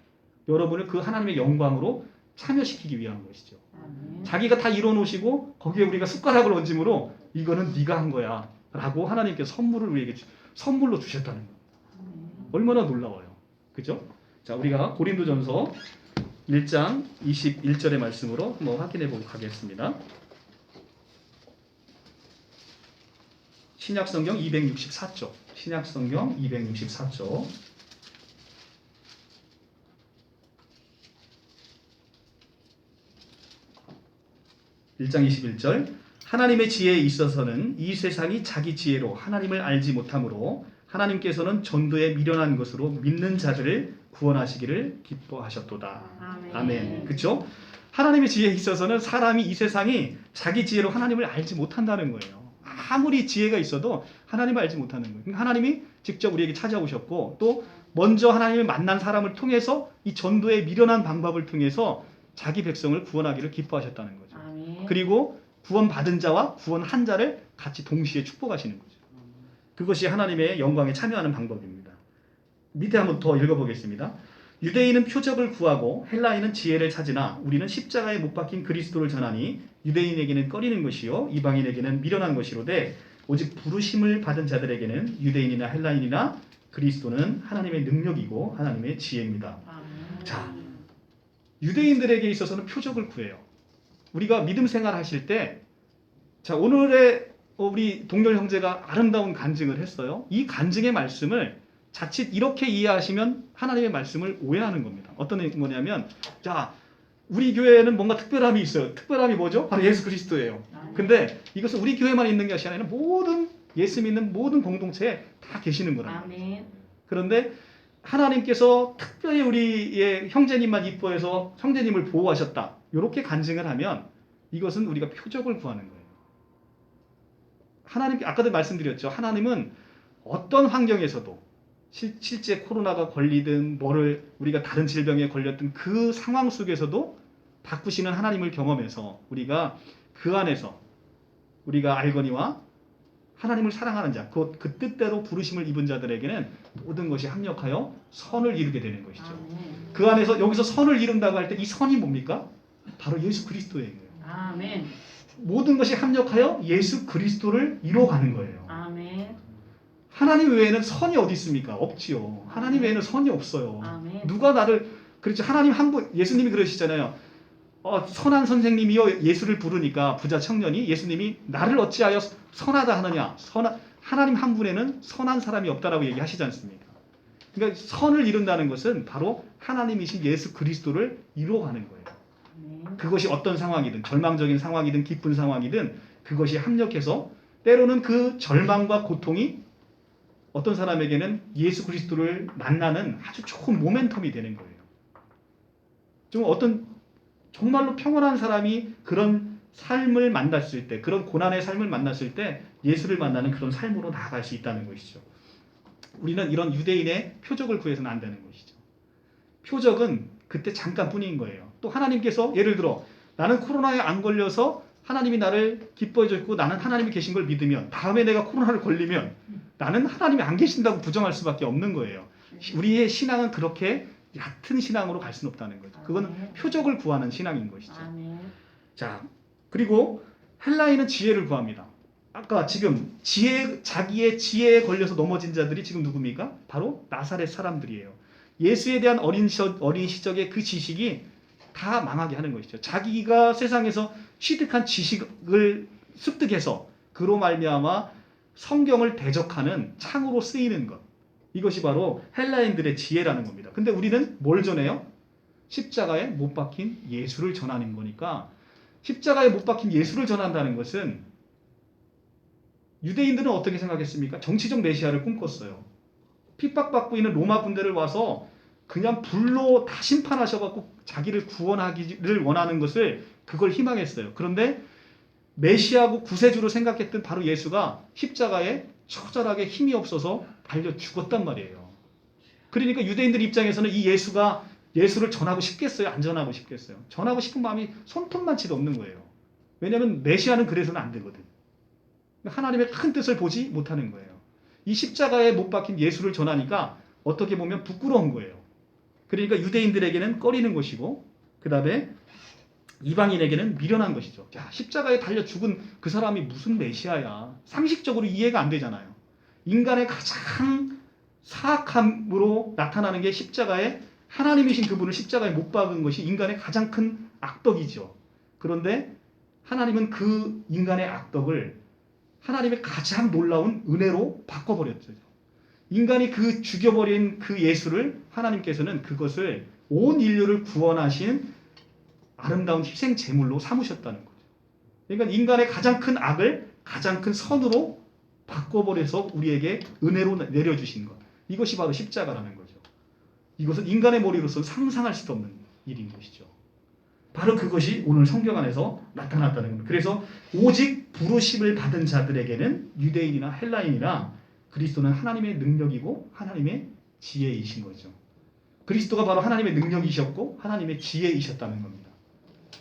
여러분을 그 하나님의 영광으로 참여시키기 위한 것이죠. 아멘. 자기가 다 이뤄놓으시고 거기에 우리가 숟가락을 얹음으로 이거는 네가 한 거야 라고 하나님께서 선물을 우리에게 선물로 주셨다는 거예요. 얼마나 놀라워요. 그죠? 자, 우리가 고린도전서 1장 21절의 말씀으로 한번 확인해 보고 가겠습니다. 신약성경 264쪽. 신약성경 264쪽. (1장 21절) 하나님의 지혜에 있어서는 이 세상이 자기 지혜로 하나님을 알지 못하므로 하나님께서는 전도에 미련한 것으로 믿는 자들을 구원하시기를 기뻐하셨도다. 아멘. 그렇죠? 하나님의 지혜에 있어서는 사람이 이 세상이 자기 지혜로 하나님을 알지 못한다는 거예요. 아무리 지혜가 있어도 하나님을 알지 못하는 거예요. 하나님이 직접 우리에게 찾아오셨고 또 먼저 하나님을 만난 사람을 통해서 이 전도에 미련한 방법을 통해서 자기 백성을 구원하기를 기뻐하셨다는 거죠. 아멘. 그리고 구원받은 자와 구원한 자를 같이 동시에 축복하시는 거죠. 그것이 하나님의 영광에 참여하는 방법입니다. 밑에 한번 더 읽어보겠습니다. 유대인은 표적을 구하고 헬라인은 지혜를 찾으나 우리는 십자가에 못 박힌 그리스도를 전하니 유대인에게는 꺼리는 것이요 이방인에게는 미련한 것이로되 오직 부르심을 받은 자들에게는 유대인이나 헬라인이나 그리스도는 하나님의 능력이고 하나님의 지혜입니다. 아멘. 자, 유대인들에게 있어서는 표적을 구해요. 우리가 믿음 생활 하실 때, 자, 오늘의 우리 동열 형제가 아름다운 간증을 했어요. 이 간증의 말씀을 자칫 이렇게 이해하시면 하나님의 말씀을 오해하는 겁니다. 어떤 거냐면, 자, 우리 교회에는 뭔가 특별함이 있어요. 특별함이 뭐죠? 바로 예수 그리스도예요. 근데 이것은 우리 교회만 있는 것이 아니라 모든 예수 믿는 모든 공동체에 다 계시는 거란 말이에요. 아멘. 그런데 하나님께서 특별히 우리의 형제님만 이뻐해서 형제님을 보호하셨다. 이렇게 간증을 하면 이것은 우리가 표적을 구하는 거예요. 하나님, 아까도 말씀드렸죠. 하나님은 어떤 환경에서도 실제 코로나가 걸리든 뭐를 우리가 다른 질병에 걸렸든 그 상황 속에서도 바꾸시는 하나님을 경험해서 우리가 그 안에서 우리가 알거니와 하나님을 사랑하는 자, 그 뜻대로 부르심을 입은 자들에게는 모든 것이 합력하여 선을 이루게 되는 것이죠. 아멘. 그 안에서 여기서 선을 이룬다고 할 때 이 선이 뭡니까? 바로 예수 그리스도예요. 아멘. 모든 것이 합력하여 예수 그리스도를 이뤄가는 거예요. 아멘. 하나님 외에는 선이 어디 있습니까? 없지요. 하나님 외에는 선이 없어요. 아멘. 누가 나를, 그렇죠. 하나님 한 분, 예수님이 그러시잖아요. 선한 선생님이여 예수를 부르니까 부자 청년이 예수님이 나를 어찌하여 선하다 하느냐. 하나님 한 분에는 선한 사람이 없다라고 얘기하시지 않습니까? 그러니까 선을 이룬다는 것은 바로 하나님이신 예수 그리스도를 이루어가는 거예요. 아멘. 그것이 어떤 상황이든 절망적인 상황이든 기쁜 상황이든 그것이 합력해서 때로는 그 절망과 고통이 어떤 사람에게는 예수 그리스도를 만나는 아주 좋은 모멘텀이 되는 거예요. 좀 어떤 정말로 평온한 사람이 그런 삶을 만났을 때, 그런 고난의 삶을 만났을 때 예수를 만나는 그런 삶으로 나아갈 수 있다는 것이죠. 우리는 이런 유대인의 표적을 구해서는 안 되는 것이죠. 표적은 그때 잠깐뿐인 거예요. 또 하나님께서 예를 들어 나는 코로나에 안 걸려서 하나님이 나를 기뻐해 줬고 나는 하나님이 계신 걸 믿으면 다음에 내가 코로나를 걸리면 나는 하나님이 안 계신다고 부정할 수밖에 없는 거예요. 우리의 신앙은 그렇게 얕은 신앙으로 갈 수는 없다는 거죠. 그건 표적을 구하는 신앙인 것이죠. 아멘. 자, 그리고 헬라인은 지혜를 구합니다. 아까 지금 자기의 지혜에 걸려서 넘어진 자들이 지금 누굽니까? 바로 나사렛 사람들이에요. 예수에 대한 어린 시적의 그 지식이 다 망하게 하는 것이죠. 자기가 세상에서 취득한 지식을 습득해서 그로 말미암아 성경을 대적하는 창으로 쓰이는 것. 이것이 바로 헬라인들의 지혜라는 겁니다. 근데 우리는 뭘 전해요? 십자가에 못 박힌 예수를 전하는 거니까 십자가에 못 박힌 예수를 전한다는 것은 유대인들은 어떻게 생각했습니까? 정치적 메시아를 꿈꿨어요. 핍박받고 있는 로마 군대를 와서 그냥 불로 다 심판하셔갖고 자기를 구원하기를 원하는 것을 그걸 희망했어요. 그런데 메시아고 구세주로 생각했던 바로 예수가 십자가에 처절하게 힘이 없어서 달려 죽었단 말이에요. 그러니까 유대인들 입장에서는 이 예수를 전하고 싶겠어요? 안 전하고 싶겠어요? 전하고 싶은 마음이 손톱만치도 없는 거예요. 왜냐하면 메시아는 그래서는 안 되거든. 하나님의 큰 뜻을 보지 못하는 거예요. 이 십자가에 못 박힌 예수를 전하니까 어떻게 보면 부끄러운 거예요. 그러니까 유대인들에게는 꺼리는 것이고 그 다음에 이방인에게는 미련한 것이죠. 야, 십자가에 달려 죽은 그 사람이 무슨 메시아야. 상식적으로 이해가 안 되잖아요. 인간의 가장 사악함으로 나타나는 게 십자가에 하나님이신 그분을 십자가에 못 박은 것이 인간의 가장 큰 악덕이죠. 그런데 하나님은 그 인간의 악덕을 하나님의 가장 놀라운 은혜로 바꿔버렸죠. 인간이 그 죽여버린 그 예수를 하나님께서는 그것을 온 인류를 구원하신 아름다운 희생 제물로 삼으셨다는 거죠. 그러니까 인간의 가장 큰 악을 가장 큰 선으로 바꿔버려서 우리에게 은혜로 내려주신 것. 이것이 바로 십자가라는 거죠. 이것은 인간의 머리로서 상상할 수도 없는 일인 것이죠. 바로 그것이 오늘 성경 안에서 나타났다는 겁니다. 그래서 오직 부르심을 받은 자들에게는 유대인이나 헬라인이나 그리스도는 하나님의 능력이고 하나님의 지혜이신 거죠. 그리스도가 바로 하나님의 능력이셨고 하나님의 지혜이셨다는 겁니다.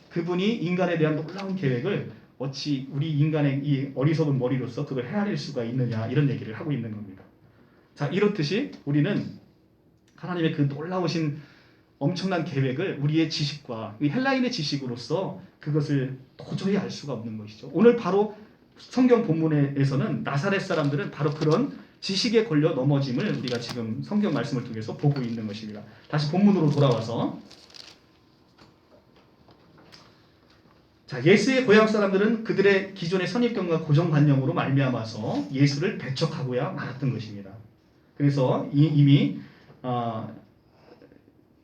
그분이 인간에 대한 놀라운 계획을 어찌 우리 인간의 이 어리석은 머리로서 그걸 헤아릴 수가 있느냐 이런 얘기를 하고 있는 겁니다. 자, 이렇듯이 우리는 하나님의 그 놀라우신 엄청난 계획을 우리의 지식과 헬라인의 지식으로서 그것을 도저히 알 수가 없는 것이죠. 오늘 바로 성경 본문에서는 나사렛 사람들은 바로 그런 지식에 걸려 넘어짐을 우리가 지금 성경 말씀을 통해서 보고 있는 것입니다. 다시 본문으로 돌아와서 자, 예수의 고향 사람들은 그들의 기존의 선입견과 고정관념으로 말미암아서 예수를 배척하고야 말았던 것입니다. 그래서 이미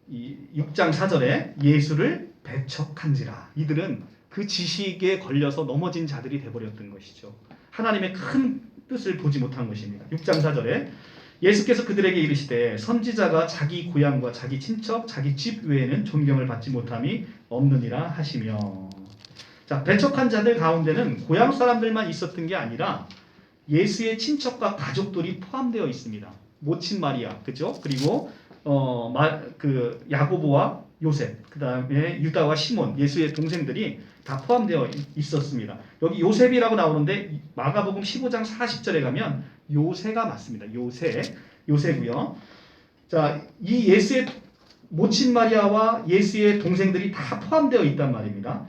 이 6장 4절에 예수를 배척한지라 이들은 그 지식에 걸려서 넘어진 자들이 되어버렸던 것이죠. 하나님의 큰 뜻을 보지 못한 것입니다. 6장 4절에 예수께서 그들에게 이르시되 선지자가 자기 고향과 자기 친척 자기 집 외에는 존경을 받지 못함이 없느니라 하시며 자, 배척한 자들 가운데는 고향 사람들만 있었던 게 아니라 예수의 친척과 가족들이 포함되어 있습니다. 모친 마리아, 그죠? 그리고 그 야고보와 요셉, 그 다음에 유다와 시몬, 예수의 동생들이 다 포함되어 있었습니다. 여기 요셉이라고 나오는데 마가복음 15장 40절에 가면 요새가 맞습니다. 요새고요. 자, 이 예수의 모친 마리아와 예수의 동생들이 다 포함되어 있단 말입니다.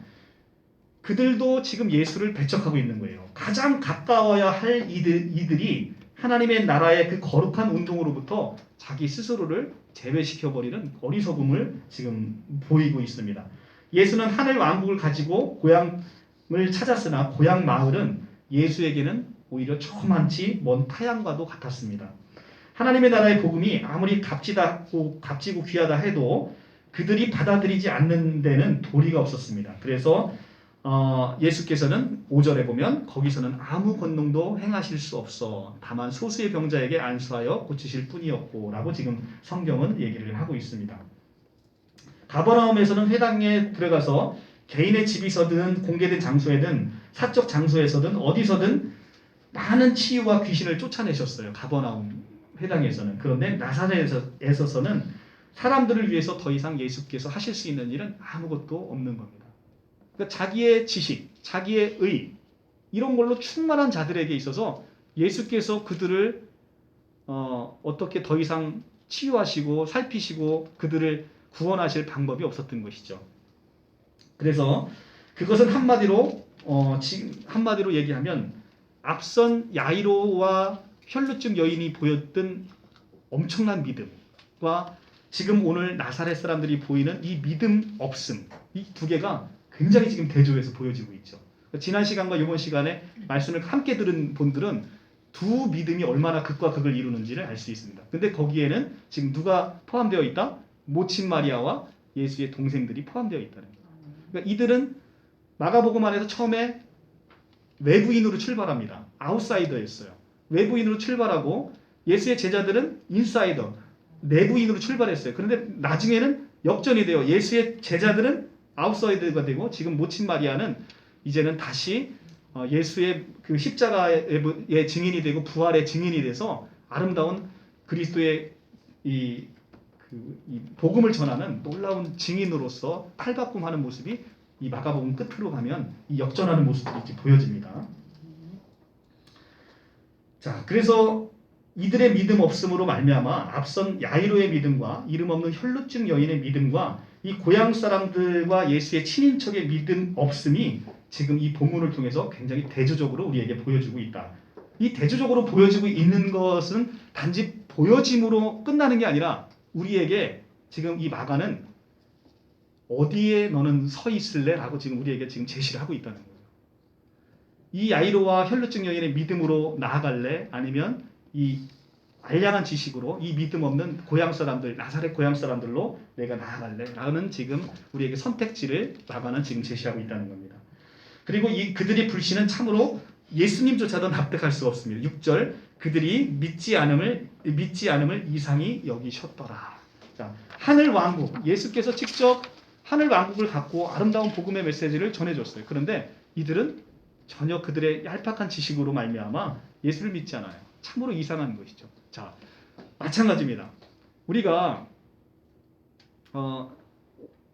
그들도 지금 예수를 배척하고 있는 거예요. 가장 가까워야 할 이들이 하나님의 나라의 그 거룩한 운동으로부터 자기 스스로를 제외시켜버리는 어리석음을 지금 보이고 있습니다. 예수는 하늘 왕국을 가지고 고향을 찾았으나 고향 마을은 예수에게는 오히려 조그만치 먼 타향과도 같았습니다. 하나님의 나라의 복음이 아무리 값지고 귀하다 해도 그들이 받아들이지 않는 데는 도리가 없었습니다. 그래서 예수께서는 5절에 보면 거기서는 아무 권능도 행하실 수 없어 다만 소수의 병자에게 안수하여 고치실 뿐이었고 라고 지금 성경은 얘기를 하고 있습니다. 가버나움에서는 회당에 들어가서 개인의 집이서든 공개된 장소에든 사적 장소에서든 어디서든 많은 치유와 귀신을 쫓아내셨어요. 가버나움 회당에서는. 그런데 나사렛에서는 사람들을 위해서 더 이상 예수께서 하실 수 있는 일은 아무것도 없는 겁니다. 그러니까 자기의 지식, 자기의 의 이런 걸로 충만한 자들에게 있어서 예수께서 그들을 어떻게 더 이상 치유하시고 살피시고 그들을 구원하실 방법이 없었던 것이죠. 그래서 그것은 한마디로 얘기하면 앞선 야이로와 혈루증 여인이 보였던 엄청난 믿음과 지금 오늘 나사렛 사람들이 보이는 이 믿음 없음 이 두 개가 굉장히 지금 대조해서 보여지고 있죠. 지난 시간과 이번 시간에 말씀을 함께 들은 분들은 두 믿음이 얼마나 극과 극을 이루는지를 알 수 있습니다. 근데 거기에는 지금 누가 포함되어 있다? 모친 마리아와 예수의 동생들이 포함되어 있다는 거예요. 그러니까 이들은 마가복음 안에서 처음에 외부인으로 출발합니다. 아웃사이더였어요. 외부인으로 출발하고 예수의 제자들은 인사이더, 내부인으로 출발했어요. 그런데 나중에는 역전이 돼요. 예수의 제자들은 아웃사이더가 되고 지금 모친 마리아는 이제는 다시 예수의 그 십자가의 증인이 되고 부활의 증인이 돼서 아름다운 그리스도의 이 복음을 전하는 놀라운 증인으로서 탈바꿈하는 모습이 이 마가복음 끝으로 가면 이 역전하는 모습들이 이렇게 보여집니다. 자, 그래서 이들의 믿음 없음으로 말미암아 앞선 야이로의 믿음과 이름 없는 혈루증 여인의 믿음과 이 고향 사람들과 예수의 친인척의 믿음 없음이 지금 이 본문을 통해서 굉장히 대조적으로 우리에게 보여주고 있다. 이 대조적으로 보여지고 있는 것은 단지 보여짐으로 끝나는 게 아니라 우리에게 지금 이 마가는 어디에 너는 서 있을래? 라고 지금 우리에게 지금 제시를 하고 있다는 거예요. 이 야이로와 혈루증 여인의 믿음으로 나아갈래? 아니면 이 알량한 지식으로 이 믿음 없는 고향 사람들, 나사렛 고향 사람들로 내가 나아갈래? 라는 지금 우리에게 선택지를 마가는 지금 제시하고 있다는 겁니다. 그리고 그들의 불신은 참으로 예수님조차도 납득할 수 없습니다. 6절 그들이 믿지 않음을 이상히 여기셨더라. 자, 하늘 왕국, 예수께서 직접 하늘 왕국을 갖고 아름다운 복음의 메시지를 전해줬어요. 그런데 이들은 전혀 그들의 얄팍한 지식으로 말미암아 예수를 믿지 않아요. 참으로 이상한 것이죠. 자, 마찬가지입니다. 우리가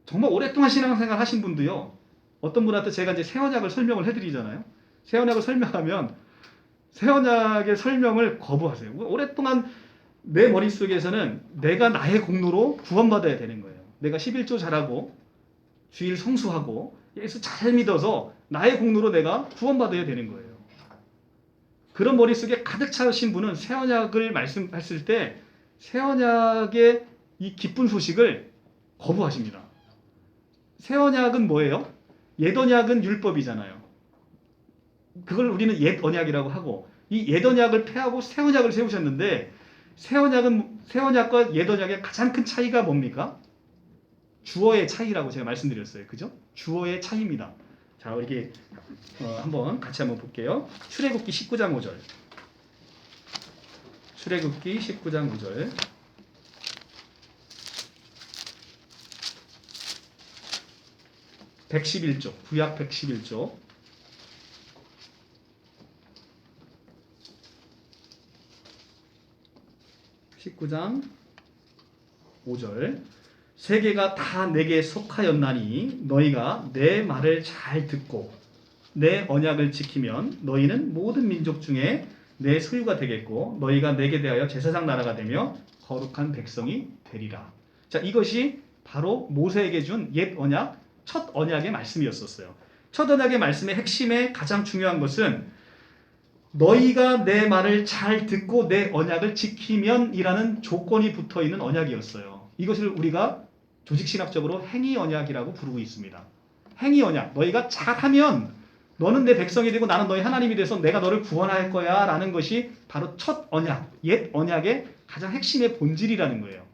정말 오랫동안 신앙생활 하신 분도요. 어떤 분한테 제가 이제 새 언약을 설명을 해드리잖아요. 새 언약을 설명하면 새 언약의 설명을 거부하세요. 오랫동안 내 머릿속에서는 내가 나의 공로로 구원받아야 되는 거예요. 내가 11조 잘하고 주일 성수하고 예수 잘 믿어서 나의 공로로 내가 구원받아야 되는 거예요. 그런 머릿속에 가득 차신 분은 새 언약을 말씀했을 때 새 언약의 이 기쁜 소식을 거부하십니다. 새 언약은 뭐예요? 옛 언약은 율법이잖아요. 그걸 우리는 옛 언약이라고 하고 이 옛 언약을 폐하고 새 언약을 세우셨는데 새 언약과 옛 언약의 가장 큰 차이가 뭡니까? 주어의 차이라고 제가 말씀드렸어요. 그죠? 주어의 차이입니다. 자, 이렇게 같이 한번 볼게요. 출애굽기 19장 5절. 출애굽기 19장 5절. (111조) 구약 111조 19장 5절 세계가 다 내게 속하였나니 너희가 내 말을 잘 듣고 내 언약을 지키면 너희는 모든 민족 중에 내 소유가 되겠고 너희가 내게 대하여 제사장 나라가 되며 거룩한 백성이 되리라. 자, 이것이 바로 모세에게 준 옛 언약 첫 언약의 말씀이었었어요. 첫 언약의 말씀의 핵심의 가장 중요한 것은 너희가 내 말을 잘 듣고 내 언약을 지키면 이라는 조건이 붙어있는 언약이었어요. 이것을 우리가 조직신학적으로 행위 언약이라고 부르고 있습니다. 행위 언약, 너희가 잘하면 너는 내 백성이 되고 나는 너희 하나님이 돼서 내가 너를 구원할 거야 라는 것이 바로 첫 언약, 옛 언약의 가장 핵심의 본질이라는 거예요.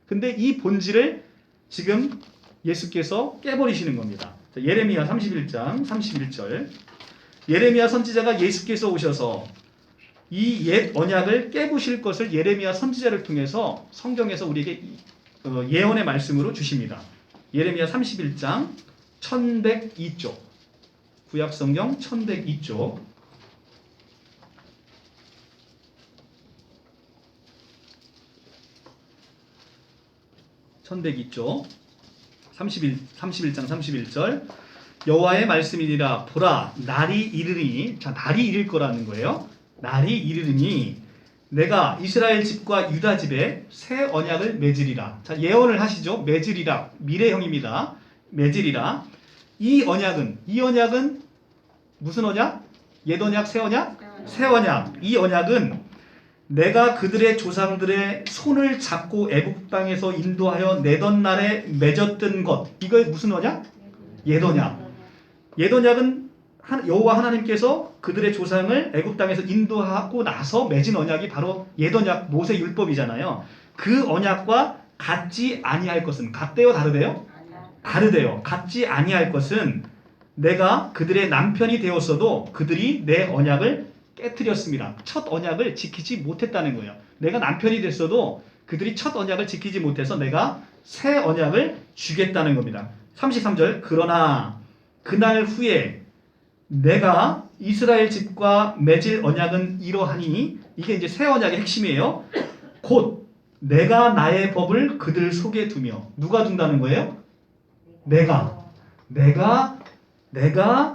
근데 이 본질을 지금 예수께서 깨버리시는 겁니다. 자, 예레미야 31장 31절 예레미야 선지자가 예수께서 오셔서 이 옛 언약을 깨부실 것을 예레미야 선지자를 통해서 성경에서 우리에게 예언의 말씀으로 주십니다. 예레미야 31장 1102쪽 구약성경 1102쪽 1102쪽 31장 31절 여호와의 말씀이니라 보라 날이 이르리니 자 날이 이를 거라는 거예요. 날이 이르리니 내가 이스라엘 집과 유다 집에 새 언약을 맺으리라. 자 예언을 하시죠. 맺으리라 미래형입니다. 맺으리라. 이 언약은 무슨 언약? 옛 언약, 새 언약? 새 언약. 이 언약은 내가 그들의 조상들의 손을 잡고 애굽 땅에서 인도하여 내던 날에 맺었던 것. 이거 무슨 언약? 옛 언약. 옛 언약은 여호와 하나님께서 그들의 조상을 애굽 땅에서 인도하고 나서 맺은 언약이 바로 옛 언약 모세 율법이잖아요. 그 언약과 같지 아니할 것은 같대요, 다르대요? 다르대요. 같지 아니할 것은 내가 그들의 남편이 되었어도 그들이 내 언약을 깨뜨렸습니다. 첫 언약을 지키지 못했다는 거예요. 내가 남편이 됐어도 그들이 첫 언약을 지키지 못해서 내가 새 언약을 주겠다는 겁니다. 33절 그러나 그날 후에 내가 이스라엘 집과 맺을 언약은 이러하니 이게 이제 새 언약의 핵심이에요. 곧 내가 나의 법을 그들 속에 두며 누가 둔다는 거예요? 내가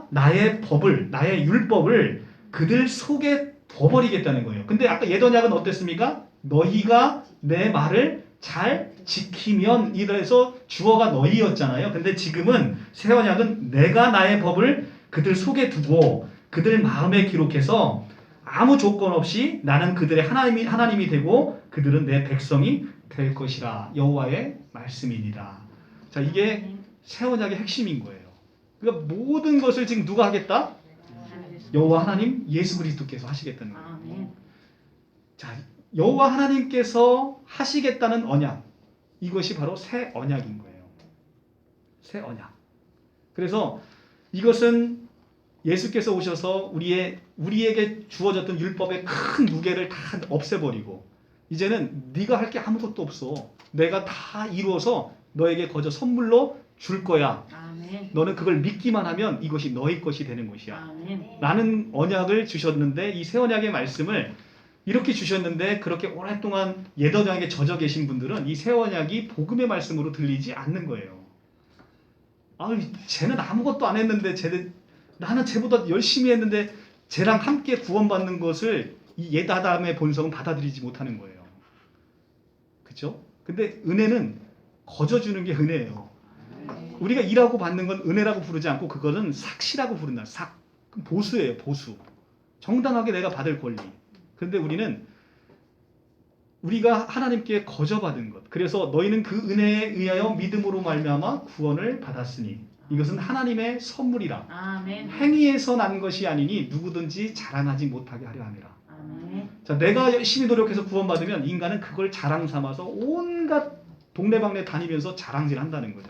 나의 법을 나의 율법을 그들 속에 둬버리겠다는 거예요. 근데 아까 옛 언약은 어땠습니까? 너희가 내 말을 잘 지키면 이래서 주어가 너희였잖아요. 근데 지금은 새 언약은 내가 나의 법을 그들 속에 두고 그들 마음에 기록해서 아무 조건 없이 나는 그들의 하나님이 되고 그들은 내 백성이 될 것이라 여호와의 말씀이니라. 자, 이게 새 언약의 핵심인 거예요. 그러니까 모든 것을 지금 누가 하겠다? 여호와 하나님 예수 그리스도께서 하시겠다는 거예요. 아멘. 자, 여호와 하나님께서 하시겠다는 언약, 이것이 바로 새 언약인 거예요. 새 언약. 그래서 이것은 예수께서 오셔서 우리에게 주어졌던 율법의 큰 무게를 다 없애버리고 이제는 네가 할 게 아무것도 없어. 내가 다 이루어서 너에게 거저 선물로 줄 거야. 아멘. 너는 그걸 믿기만 하면 이것이 너희 것이 되는 것이야. 아멘. 라는 언약을 주셨는데 이 새 언약의 말씀을 이렇게 주셨는데 그렇게 오랫동안 옛 언약에 젖어 계신 분들은 이 새 언약이 복음의 말씀으로 들리지 않는 거예요. 쟤는 아무것도 안 했는데 나는 쟤보다 열심히 했는데 쟤랑 함께 구원받는 것을 이 옛 아담의 본성은 받아들이지 못하는 거예요. 그렇죠? 근데 은혜는 거저 주는 게 은혜예요. 우리가 일하고 받는 건 은혜라고 부르지 않고 그거는 삭시라고 부른다. 삭. 보수예요. 보수. 정당하게 내가 받을 권리. 그런데 우리가 하나님께 거저 받은 것. 그래서 너희는 그 은혜에 의하여 믿음으로 말미암아 구원을 받았으니 이것은 하나님의 선물이라. 아멘. 행위에서 난 것이 아니니 누구든지 자랑하지 못하게 하려 함이라. 아멘. 자, 내가 열심히 노력해서 구원받으면 인간은 그걸 자랑 삼아서 온갖 동네방네 다니면서 자랑질 한다는 거죠.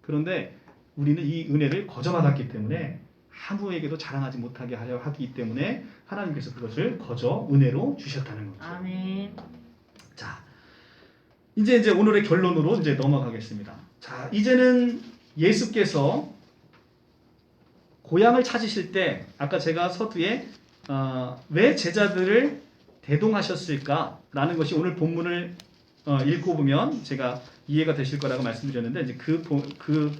그런데 우리는 이 은혜를 거저 받았기 때문에 아무에게도 자랑하지 못하게 하려 하기 때문에 하나님께서 그것을 거저 은혜로 주셨다는 거죠. 아멘. 자, 이제 오늘의 결론으로 이제 넘어가겠습니다. 자, 이제는 예수께서 고향을 찾으실 때 아까 제가 서두에 왜 제자들을 대동하셨을까라는 것이 오늘 본문을 읽고 보면 제가 이해가 되실 거라고 말씀드렸는데 이제 그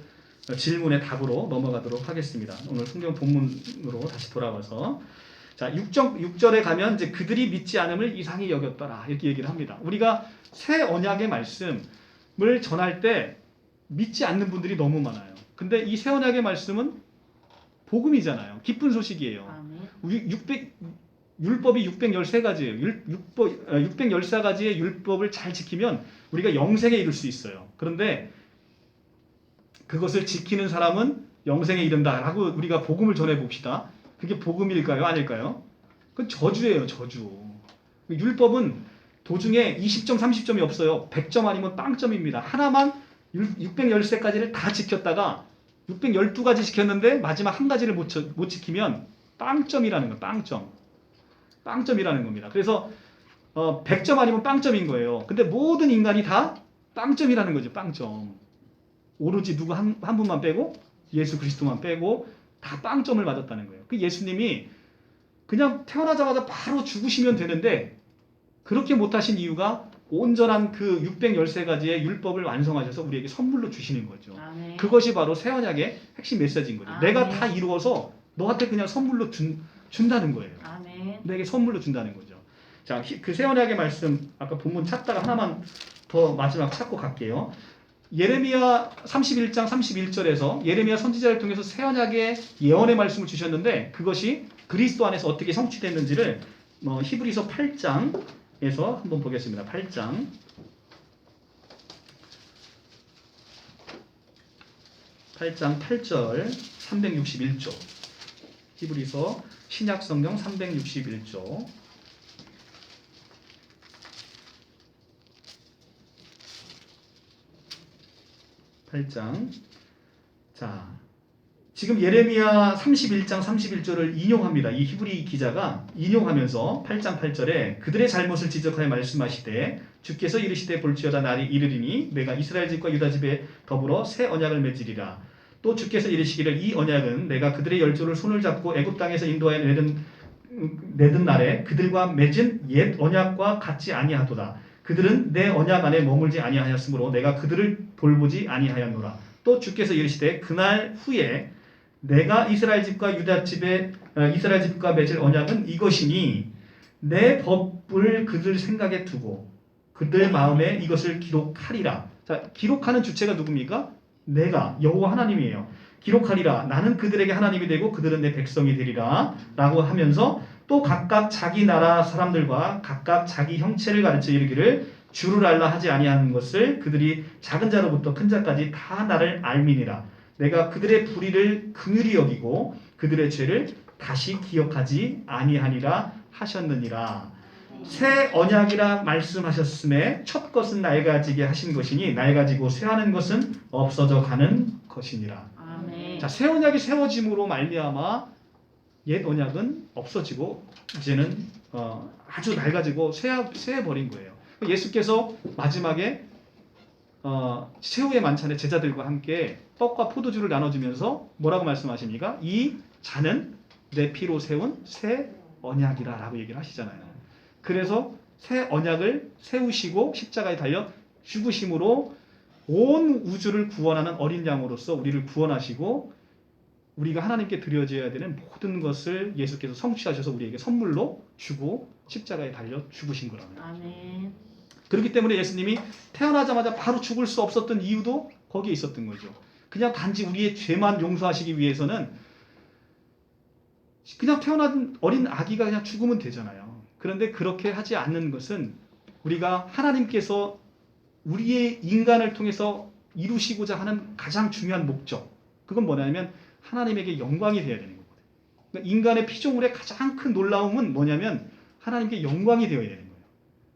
질문의 답으로 넘어가도록 하겠습니다. 오늘 성경 본문으로 다시 돌아와서 자 6절에 가면 이제 그들이 믿지 않음을 이상히 여겼더라 이렇게 얘기를 합니다. 우리가 새 언약의 말씀을 전할 때 믿지 않는 분들이 너무 많아요. 근데 이 새 언약의 말씀은 복음이잖아요. 기쁜 소식이에요. 아멘. 율법이 613가지예요. 613가지의 율법을 잘 지키면 우리가 영생에 이를 수 있어요. 그런데 그것을 지키는 사람은 영생에 이른다라고 우리가 복음을 전해 봅시다. 그게 복음일까요? 아닐까요? 그건 저주예요. 저주. 율법은 도중에 20점, 30점이 없어요. 100점 아니면 빵점입니다. 하나만 613가지를 다 지켰다가 612가지 지켰는데 마지막 한 가지를 못 지키면 빵점이라는 거예요. 빵점. 빵점이라는 겁니다. 그래서 100점 아니면 빵점인 거예요. 근데 모든 인간이 다 빵점이라는 거죠. 빵점. 오로지 누구 한 분만 빼고 예수 그리스도만 빼고 다 빵점을 맞았다는 거예요. 그 예수님이 그냥 태어나자마자 바로 죽으시면 되는데 그렇게 못하신 이유가 온전한 그 613가지의 율법을 완성하셔서 우리에게 선물로 주시는 거죠. 아멘. 그것이 바로 새 언약의 핵심 메시지인 거죠. 아멘. 내가 다 이루어서 너한테 그냥 선물로 준다는 거예요. 아멘. 내게 선물로 준다는 거죠. 자, 그 새 언약의 말씀 아까 본문 찾다가 하나만 더 마지막 찾고 갈게요. 예레미야 31장 31절에서 예레미야 선지자를 통해서 새 언약의 예언의 말씀을 주셨는데 그것이 그리스도 안에서 어떻게 성취됐는지를 히브리서 8장에서 한번 보겠습니다. 8장 8절 361조 히브리서 신약성경 361조 8장. 자, 지금 예레미야 31장 31절을 인용합니다. 이 히브리 기자가 인용하면서 8장 8절에 그들의 잘못을 지적하여 말씀하시되 주께서 이르시되 볼지어다 날이 이르리니 내가 이스라엘 집과 유다 집에 더불어 새 언약을 맺으리라. 또 주께서 이르시기를 이 언약은 내가 그들의 열조를 손을 잡고 애굽 땅에서 인도하여 내든 날에 그들과 맺은 옛 언약과 같지 아니하도다. 그들은 내 언약 안에 머물지 아니하였으므로 내가 그들을 돌보지 아니하였노라. 또 주께서 이르시되 그날 후에 내가 이스라엘 집과 유다 집에 이스라엘 집과 맺을 언약은 이것이니 내 법을 그들 생각에 두고 그들의 마음에 이것을 기록하리라. 자, 기록하는 주체가 누굽니까? 내가 여호와 하나님이에요. 기록하리라. 나는 그들에게 하나님이 되고 그들은 내 백성이 되리라. 라고 하면서 또 각각 자기 나라 사람들과 각각 자기 형체를 가르쳐 이르기를 주를 알라 하지 아니하는 것을 그들이 작은 자로부터 큰 자까지 다 나를 알미니라. 내가 그들의 불의를 긍휼히 여기고 그들의 죄를 다시 기억하지 아니하니라 하셨느니라. 새 언약이라 말씀하셨음에 첫 것은 낡아지게 하신 것이니 낡아지고 쇠하는 것은 없어져 가는 것이니라. 아멘. 자, 새 언약이 세워짐으로 말미암아 옛 언약은 없어지고 이제는 아주 낡아지고 쇠해 버린 거예요. 예수께서 마지막에 최후의 만찬에 제자들과 함께 떡과 포도주를 나눠주면서 뭐라고 말씀하십니까? 이 잔은 내 피로 세운 새 언약이라 라고 얘기를 하시잖아요. 그래서 새 언약을 세우시고 십자가에 달려 죽으심으로 온 우주를 구원하는 어린 양으로서 우리를 구원하시고 우리가 하나님께 드려져야 되는 모든 것을 예수께서 성취하셔서 우리에게 선물로 주고 십자가에 달려 죽으신 거라고요. 아멘. 그렇기 때문에 예수님이 태어나자마자 바로 죽을 수 없었던 이유도 거기에 있었던 거죠. 그냥 단지 우리의 죄만 용서하시기 위해서는 그냥 태어난 어린 아기가 그냥 죽으면 되잖아요. 그런데 그렇게 하지 않는 것은 우리가 하나님께서 우리의 인간을 통해서 이루시고자 하는 가장 중요한 목적, 그건 뭐냐면 하나님에게 영광이 되어야 되는 거거든요. 그러니까 인간의 피조물의 가장 큰 놀라움은 뭐냐면 하나님께 영광이 되어야 되는 거예요.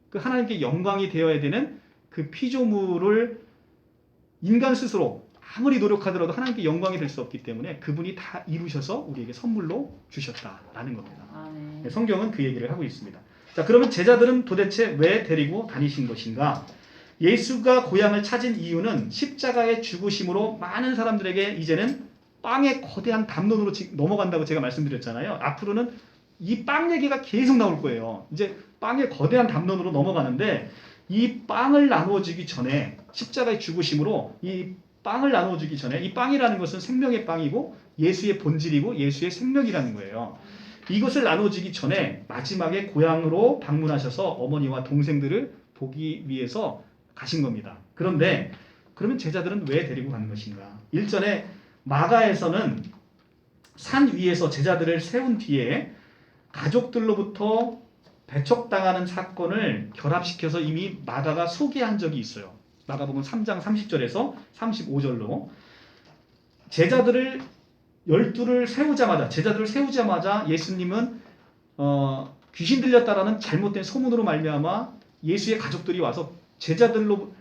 그 하나님께 영광이 되어야 되는 그 피조물을 인간 스스로 아무리 노력하더라도 하나님께 영광이 될 수 없기 때문에 그분이 다 이루셔서 우리에게 선물로 주셨다라는 겁니다. 아멘. 성경은 그 얘기를 하고 있습니다. 자, 그러면 제자들은 도대체 왜 데리고 다니신 것인가? 예수가 고향을 찾은 이유는 십자가의 죽으심으로 많은 사람들에게 이제는 빵의 거대한 담론으로 넘어간다고 제가 말씀드렸잖아요. 앞으로는 이 빵 얘기가 계속 나올 거예요. 이제 빵의 거대한 담론으로 넘어가는데 이 빵을 나누어 주기 전에 십자가의 죽으심으로 이 빵을 나누어 주기 전에 이 빵이라는 것은 생명의 빵이고 예수의 본질이고 예수의 생명이라는 거예요. 이것을 나누어 주기 전에 마지막에 고향으로 방문하셔서 어머니와 동생들을 보기 위해서 가신 겁니다. 그런데 그러면 제자들은 왜 데리고 가는 것인가? 일전에 마가에서는 산 위에서 제자들을 세운 뒤에 가족들로부터 배척당하는 사건을 결합시켜서 이미 마가가 소개한 적이 있어요. 마가복음 3장 30절에서 35절로 제자들을 세우자마자 예수님은 귀신 들렸다라는 잘못된 소문으로 말미암아 예수의 가족들이 와서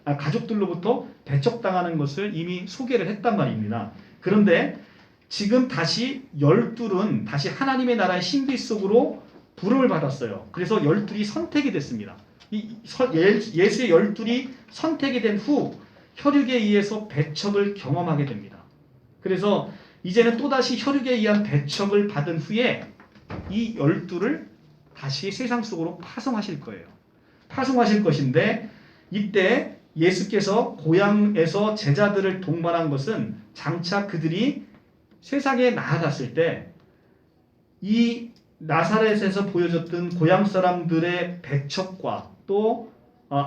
가족들로부터 배척당하는 것을 이미 소개를 했단 말입니다. 그런데 지금 다시 열둘은 다시 하나님의 나라의 신비 속으로 부름을 받았어요. 그래서 열둘이 선택이 됐습니다. 예수의 열둘이 선택이 된 후 혈육에 의해서 배척을 경험하게 됩니다. 그래서 이제는 또다시 혈육에 의한 배척을 받은 후에 이 열둘을 다시 세상 속으로 파송하실 거예요. 파송하실 것인데 이때 예수께서 고향에서 제자들을 동반한 것은 장차 그들이 세상에 나아갔을 때 이 나사렛에서 보여줬던 고향 사람들의 배척과 또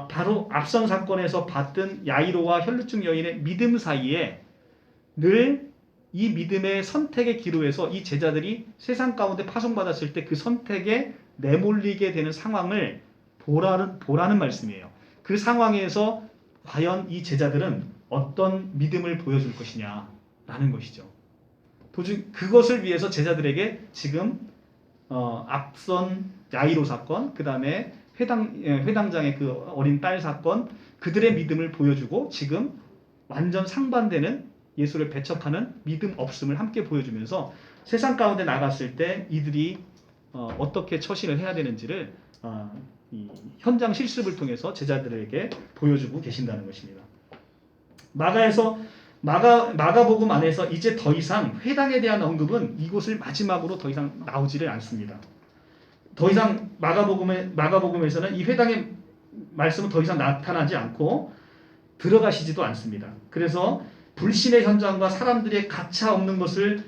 바로 앞선 사건에서 봤던 야이로와 혈루증 여인의 믿음 사이에 늘 이 믿음의 선택의 기로에서 이 제자들이 세상 가운데 파송받았을 때 그 선택에 내몰리게 되는 상황을 보라는 말씀이에요. 그 상황에서 과연 이 제자들은 어떤 믿음을 보여줄 것이냐라는 것이죠. 도중 그것을 위해서 제자들에게 지금 앞선 야이로 사건, 그 다음에 회당장의 그 어린 딸 사건, 그들의 믿음을 보여주고 지금 완전 상반되는 예수를 배척하는 믿음 없음을 함께 보여주면서 세상 가운데 나갔을 때 이들이 어떻게 처신을 해야 되는지를 이 현장 실습을 통해서 제자들에게 보여주고 계신다는 것입니다. 마가복음 안에서 이제 더 이상 회당에 대한 언급은 이곳을 마지막으로 더 이상 나오지를 않습니다. 더 이상 마가복음에서는 이 회당의 말씀은 더 이상 나타나지 않고 들어가시지도 않습니다. 그래서 불신의 현장과 사람들의 가차 없는 것을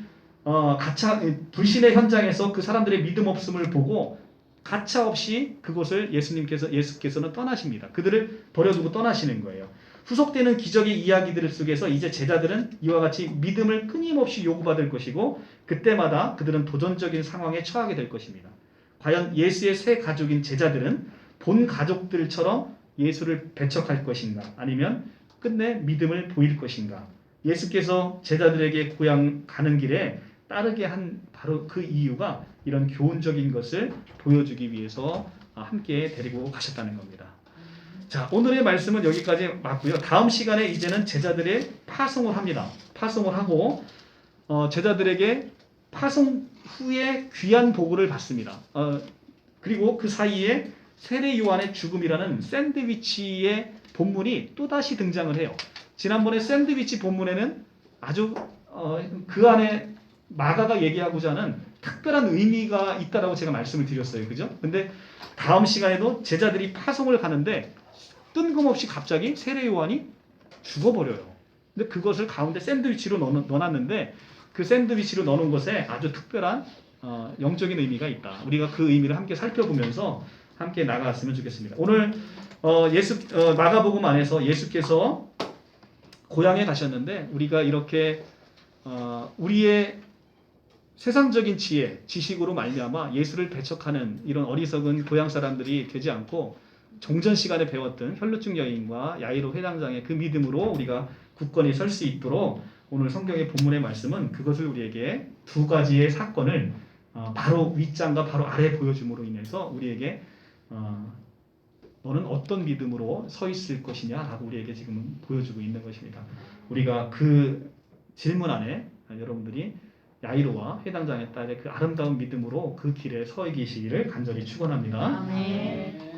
불신의 현장에서 그 사람들의 믿음 없음을 보고 가차 없이 그곳을 예수께서는 떠나십니다. 그들을 버려두고 떠나시는 거예요. 후속되는 기적의 이야기들 속에서 이제 제자들은 이와 같이 믿음을 끊임없이 요구받을 것이고 그때마다 그들은 도전적인 상황에 처하게 될 것입니다. 과연 예수의 새 가족인 제자들은 본 가족들처럼 예수를 배척할 것인가? 아니면 끝내 믿음을 보일 것인가? 예수께서 제자들에게 고향 가는 길에 따르게 한 바로 그 이유가 이런 교훈적인 것을 보여주기 위해서 함께 데리고 가셨다는 겁니다. 자, 오늘의 말씀은 여기까지 맞고요. 다음 시간에 이제는 제자들의 파송을 합니다. 파송을 하고 제자들에게 파송 후에 귀한 보고를 받습니다. 그리고 그 사이에 세례 요한의 죽음이라는 샌드위치의 본문이 또다시 등장을 해요. 지난번에 샌드위치 본문에는 아주 그 안에 마가가 얘기하고자 하는 특별한 의미가 있다라고 제가 말씀을 드렸어요. 그죠? 근데 다음 시간에도 제자들이 파송을 가는데 뜬금없이 갑자기 세례 요한이 죽어버려요. 근데 그것을 가운데 샌드위치로 넣어놨는데 그 샌드위치로 넣어놓은 것에 아주 특별한 영적인 의미가 있다. 우리가 그 의미를 함께 살펴보면서 함께 나가갔으면 좋겠습니다. 오늘 마가복음 안에서 예수께서 고향에 가셨는데 우리가 이렇게 우리의 세상적인 지식으로 말미암아 예수를 배척하는 이런 어리석은 고향 사람들이 되지 않고 종전 시간에 배웠던 혈루증 여인과 야이로 회당장의 그 믿음으로 우리가 굳건히 설 수 있도록 오늘 성경의 본문의 말씀은 그것을 우리에게 두 가지의 사건을 바로 윗장과 바로 아래 보여줌으로 인해서 우리에게 너는 어떤 믿음으로 서 있을 것이냐라고 우리에게 지금 보여주고 있는 것입니다. 우리가 그 질문 안에 여러분들이 야이로와 회당장의 딸의 그 아름다운 믿음으로 그 길에 서 계시기를 간절히 축원합니다. 아멘.